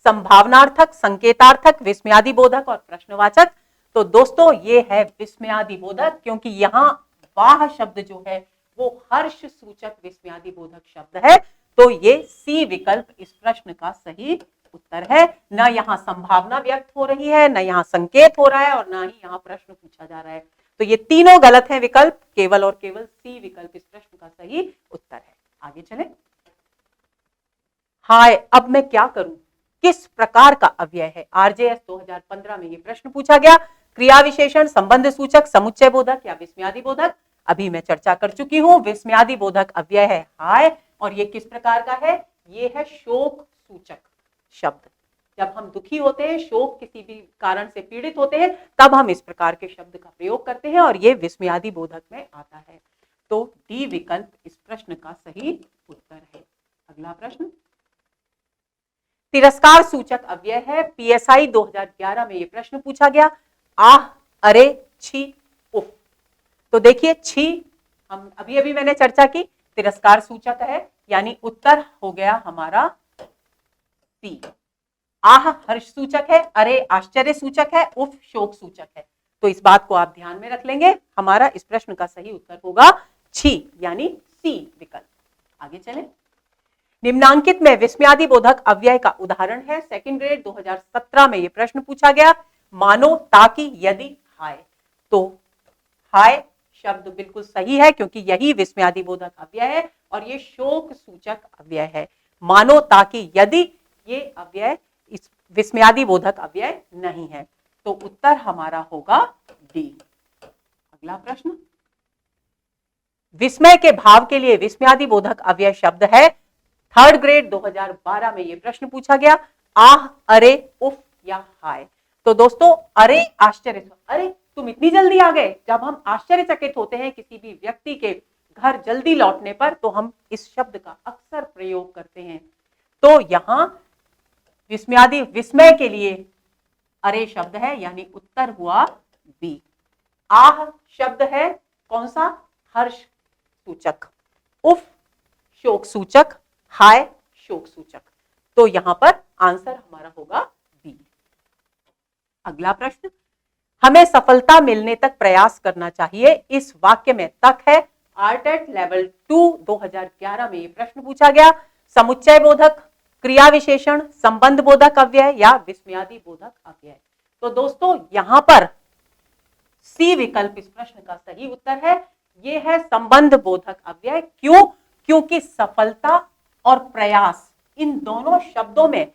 संभावनार्थक, संकेतार्थक, विस्मयादि बोधक और प्रश्नवाचक। तो दोस्तों ये है विस्मयादि बोधक, क्योंकि यहां वाह शब्द जो है वो हर्ष सूचक विस्मयादि बोधक शब्द है। तो ये सी विकल्प इस प्रश्न का सही उत्तर है। न यहां संभावना व्यक्त हो रही है, न यहां संकेत हो रहा है, और न ही यहां प्रश्न पूछा जा रहा है। तो ये तीनों गलत है विकल्प, केवल और केवल सी विकल्प इस प्रश्न का सही उत्तर है। आगे चलें। हाय अब मैं क्या करूं, किस प्रकार का अव्यय है। आरजेएस 2015 में ये प्रश्न पूछा गया। क्रिया विशेषण, संबंध सूचक, समुच्चय बोधक या विस्मयादि बोधक। अभी मैं चर्चा कर चुकी हूं, विस्मयादि बोधक अव्यय है हाय, और ये किस प्रकार का है, ये है शोक सूचक शब्द। जब हम दुखी होते हैं, शोक किसी भी कारण से पीड़ित होते हैं, तब हम इस प्रकार के शब्द का प्रयोग करते हैं, और ये विस्मयादि बोधक में आता है। तो डी विकल्प इस प्रश्न का सही उत्तर है। अगला प्रश्न, तिरस्कार सूचक अव्यय है। पीएसआई 2011 में यह प्रश्न पूछा गया। आह, अरे, छी, उफ। तो देखिए छी, हम अभी अभी मैंने चर्चा की, तिरस्कार सूचक है, यानी उत्तर हो गया हमारा सी। आह हर्ष सूचक है, अरे आश्चर्य सूचक है, उफ शोक सूचक है। तो तो इस बात को आप ध्यान में रख लेंगे। हमारा इस प्रश्न का सही उत्तर होगा छी यानी सी विकल्प। आगे चलें। निम्नांकित में विस्मयादि बोधक अव्यय का उदाहरण है। सेकंड ग्रेड 2017 में यह प्रश्न पूछा गया। मानो ताकि यदि हाय, तो हाय शब्द बिल्कुल सही है क्योंकि यही विस्मयादि बोधक अव्यय है और ये शोक सूचक अव्यय है। मानो ताकि यदि ये अव्यय इस विस्मयादि बोधक अव्यय नहीं है, तो उत्तर हमारा होगा डी। अगला प्रश्न, विस्मय के भाव के लिए विस्मयादि बोधक अव्यय शब्द है। थर्ड ग्रेड 2012 में यह प्रश्न पूछा गया। आह, अरे, उफ या हाय। तो दोस्तों अरे आश्चर्य, अरे तुम इतनी जल्दी आ गए। जब हम आश्चर्यचकित होते हैं किसी भी व्यक्ति के घर जल्दी लौटने पर, तो हम इस शब्द का अक्सर प्रयोग करते हैं। तो यहां विस्मयादि विस्मय के लिए अरे शब्द है, यानी उत्तर हुआ बी। आह शब्द है कौन सा? हर्ष सूचक, उफ शोक सूचक, हाय शोक सूचक। तो यहां पर आंसर हमारा होगा बी। अगला प्रश्न, हमें सफलता मिलने तक प्रयास करना चाहिए। इस वाक्य में तक है। आरटेट लेवल 2 2011 में यह प्रश्न पूछा गया। समुच्चय बोधक, क्रिया विशेषण, संबंध बोधक अव्यय या विस्मयादि बोधक अव्यय। तो दोस्तों यहां पर सी विकल्प इस प्रश्न का सही उत्तर है। यह है संबंध बोधक अव्यय। क्यों? क्योंकि सफलता और प्रयास इन दोनों शब्दों में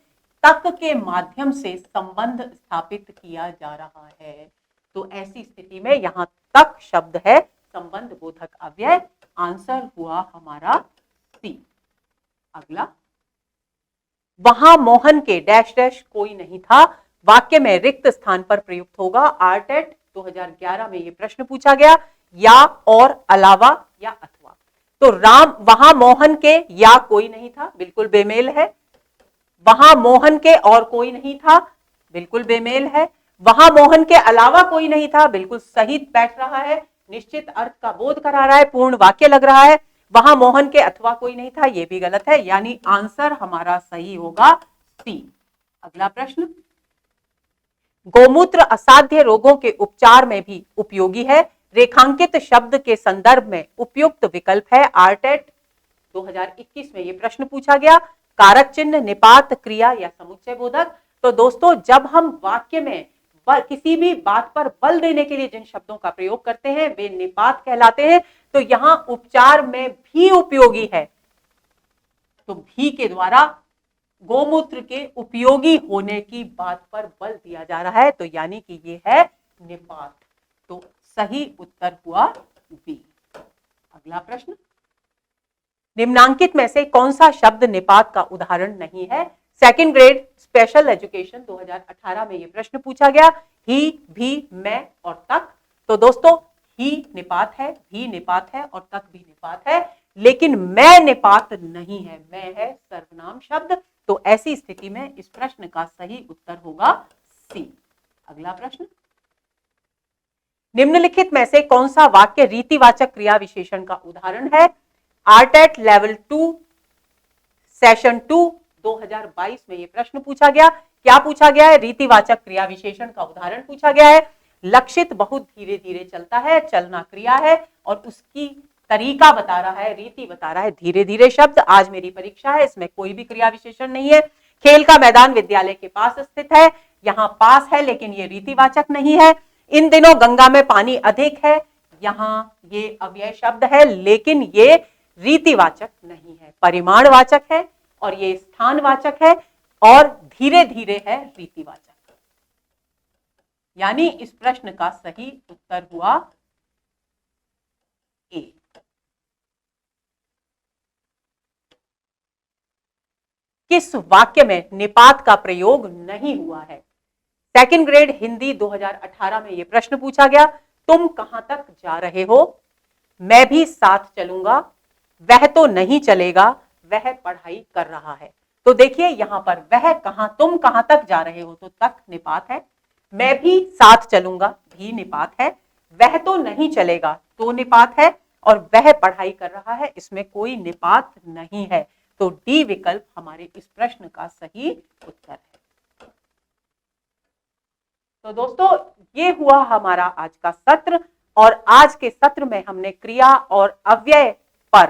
तक के माध्यम से संबंध स्थापित किया जा रहा है। तो ऐसी स्थिति में यहां तक शब्द है संबंध बोधक अव्यय। आंसर हुआ हमारा सी। अगला, वहां मोहन के डैश डैश कोई नहीं था, वाक्य में रिक्त स्थान पर प्रयुक्त होगा। आरटेट 2011 में यह प्रश्न पूछा गया। या, और, अलावा या अथवा। तो राम, वहां मोहन के या कोई नहीं था, बिल्कुल बेमेल है। वहां मोहन के और कोई नहीं था, बिल्कुल बेमेल है। वहां मोहन के अलावा कोई नहीं था, बिल्कुल सही बैठ रहा है, निश्चित अर्थ का बोध करा रहा है, पूर्ण वाक्य लग रहा है। वहां मोहन के अथवा कोई नहीं था, यह भी गलत है, यानी आंसर हमारा सही होगा सी। अगला प्रश्न, गोमूत्र असाध्य रोगों के उपचार में भी उपयोगी है। रेखांकित शब्द के संदर्भ में उपयुक्त विकल्प है। आरटेट 2021 में यह प्रश्न पूछा गया। कारक चिन्ह, निपात, क्रिया या समुच्चय बोधक। तो दोस्तों जब हम वाक्य में किसी भी बात पर बल देने के लिए जिन शब्दों का प्रयोग करते हैं वे निपात कहलाते हैं। तो यहां उपचार में भी उपयोगी है, तो भी के द्वारा गोमूत्र के उपयोगी होने की बात पर बल दिया जा रहा है, तो यानी कि ये है निपात। तो सही उत्तर हुआ बी। अगला प्रश्न, निम्नांकित में से कौन सा शब्द निपात का उदाहरण नहीं है? सेकंड ग्रेड स्पेशल एजुकेशन 2018 में यह प्रश्न पूछा गया। ही, भी, मैं और तक। तो दोस्तों ही निपात है, भी निपात है और तक भी निपात है, लेकिन मैं निपात नहीं है, मैं है सर्वनाम शब्द। तो ऐसी स्थिति में इस प्रश्न का सही उत्तर होगा सी। अगला प्रश्न, निम्नलिखित में से कौन सा वाक्य रीतिवाचक क्रिया विशेषण का उदाहरण है? आरटेट लेवल 2 सेशन 2 2022 में यह प्रश्न पूछा गया। क्या पूछा गया है? रीतिवाचक क्रिया विशेषण का उदाहरण पूछा गया है। लक्षित बहुत धीरे धीरे चलता है, चलना क्रिया है और उसकी तरीका बता रहा है, रीति बता रहा है धीरे धीरे शब्द। आज मेरी परीक्षा है, इसमें कोई भी क्रिया विशेषण नहीं है। खेल का मैदान विद्यालय के पास स्थित है, यहाँ पास है लेकिन ये रीतिवाचक नहीं है। इन दिनों गंगा में पानी अधिक है, यहाँ ये अव्यय शब्द है लेकिन ये रीतिवाचक नहीं है, परिमाणवाचक है और ये स्थानवाचक है और धीरे धीरे है रीतिवाचक। यानी इस प्रश्न का सही उत्तर हुआ ए। किस वाक्य में निपात का प्रयोग नहीं हुआ है? सेकंड ग्रेड हिंदी 2018 में यह प्रश्न पूछा गया। तुम कहां तक जा रहे हो? मैं भी साथ चलूंगा। वह तो नहीं चलेगा, वह पढ़ाई कर रहा है। तो देखिए यहां पर वह कहां, तुम कहां तक जा रहे हो, तो तक निपात है। मैं भी साथ चलूंगा, भी निपात है। वह तो नहीं चलेगा, तो निपात है और वह पढ़ाई कर रहा है, इसमें कोई निपात नहीं है। तो डी विकल्प हमारे इस प्रश्न का सही उत्तर है। तो दोस्तों ये हुआ हमारा आज का सत्र, और आज के सत्र में हमने क्रिया और अव्यय पर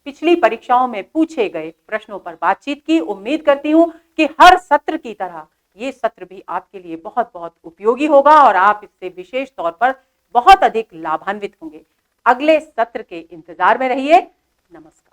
पिछली परीक्षाओं में पूछे गए प्रश्नों पर बातचीत की। उम्मीद करती हूं कि हर सत्र की तरह ये सत्र भी आपके लिए बहुत बहुत उपयोगी होगा और आप इससे विशेष तौर पर बहुत अधिक लाभान्वित होंगे। अगले सत्र के इंतजार में रहिए। नमस्कार।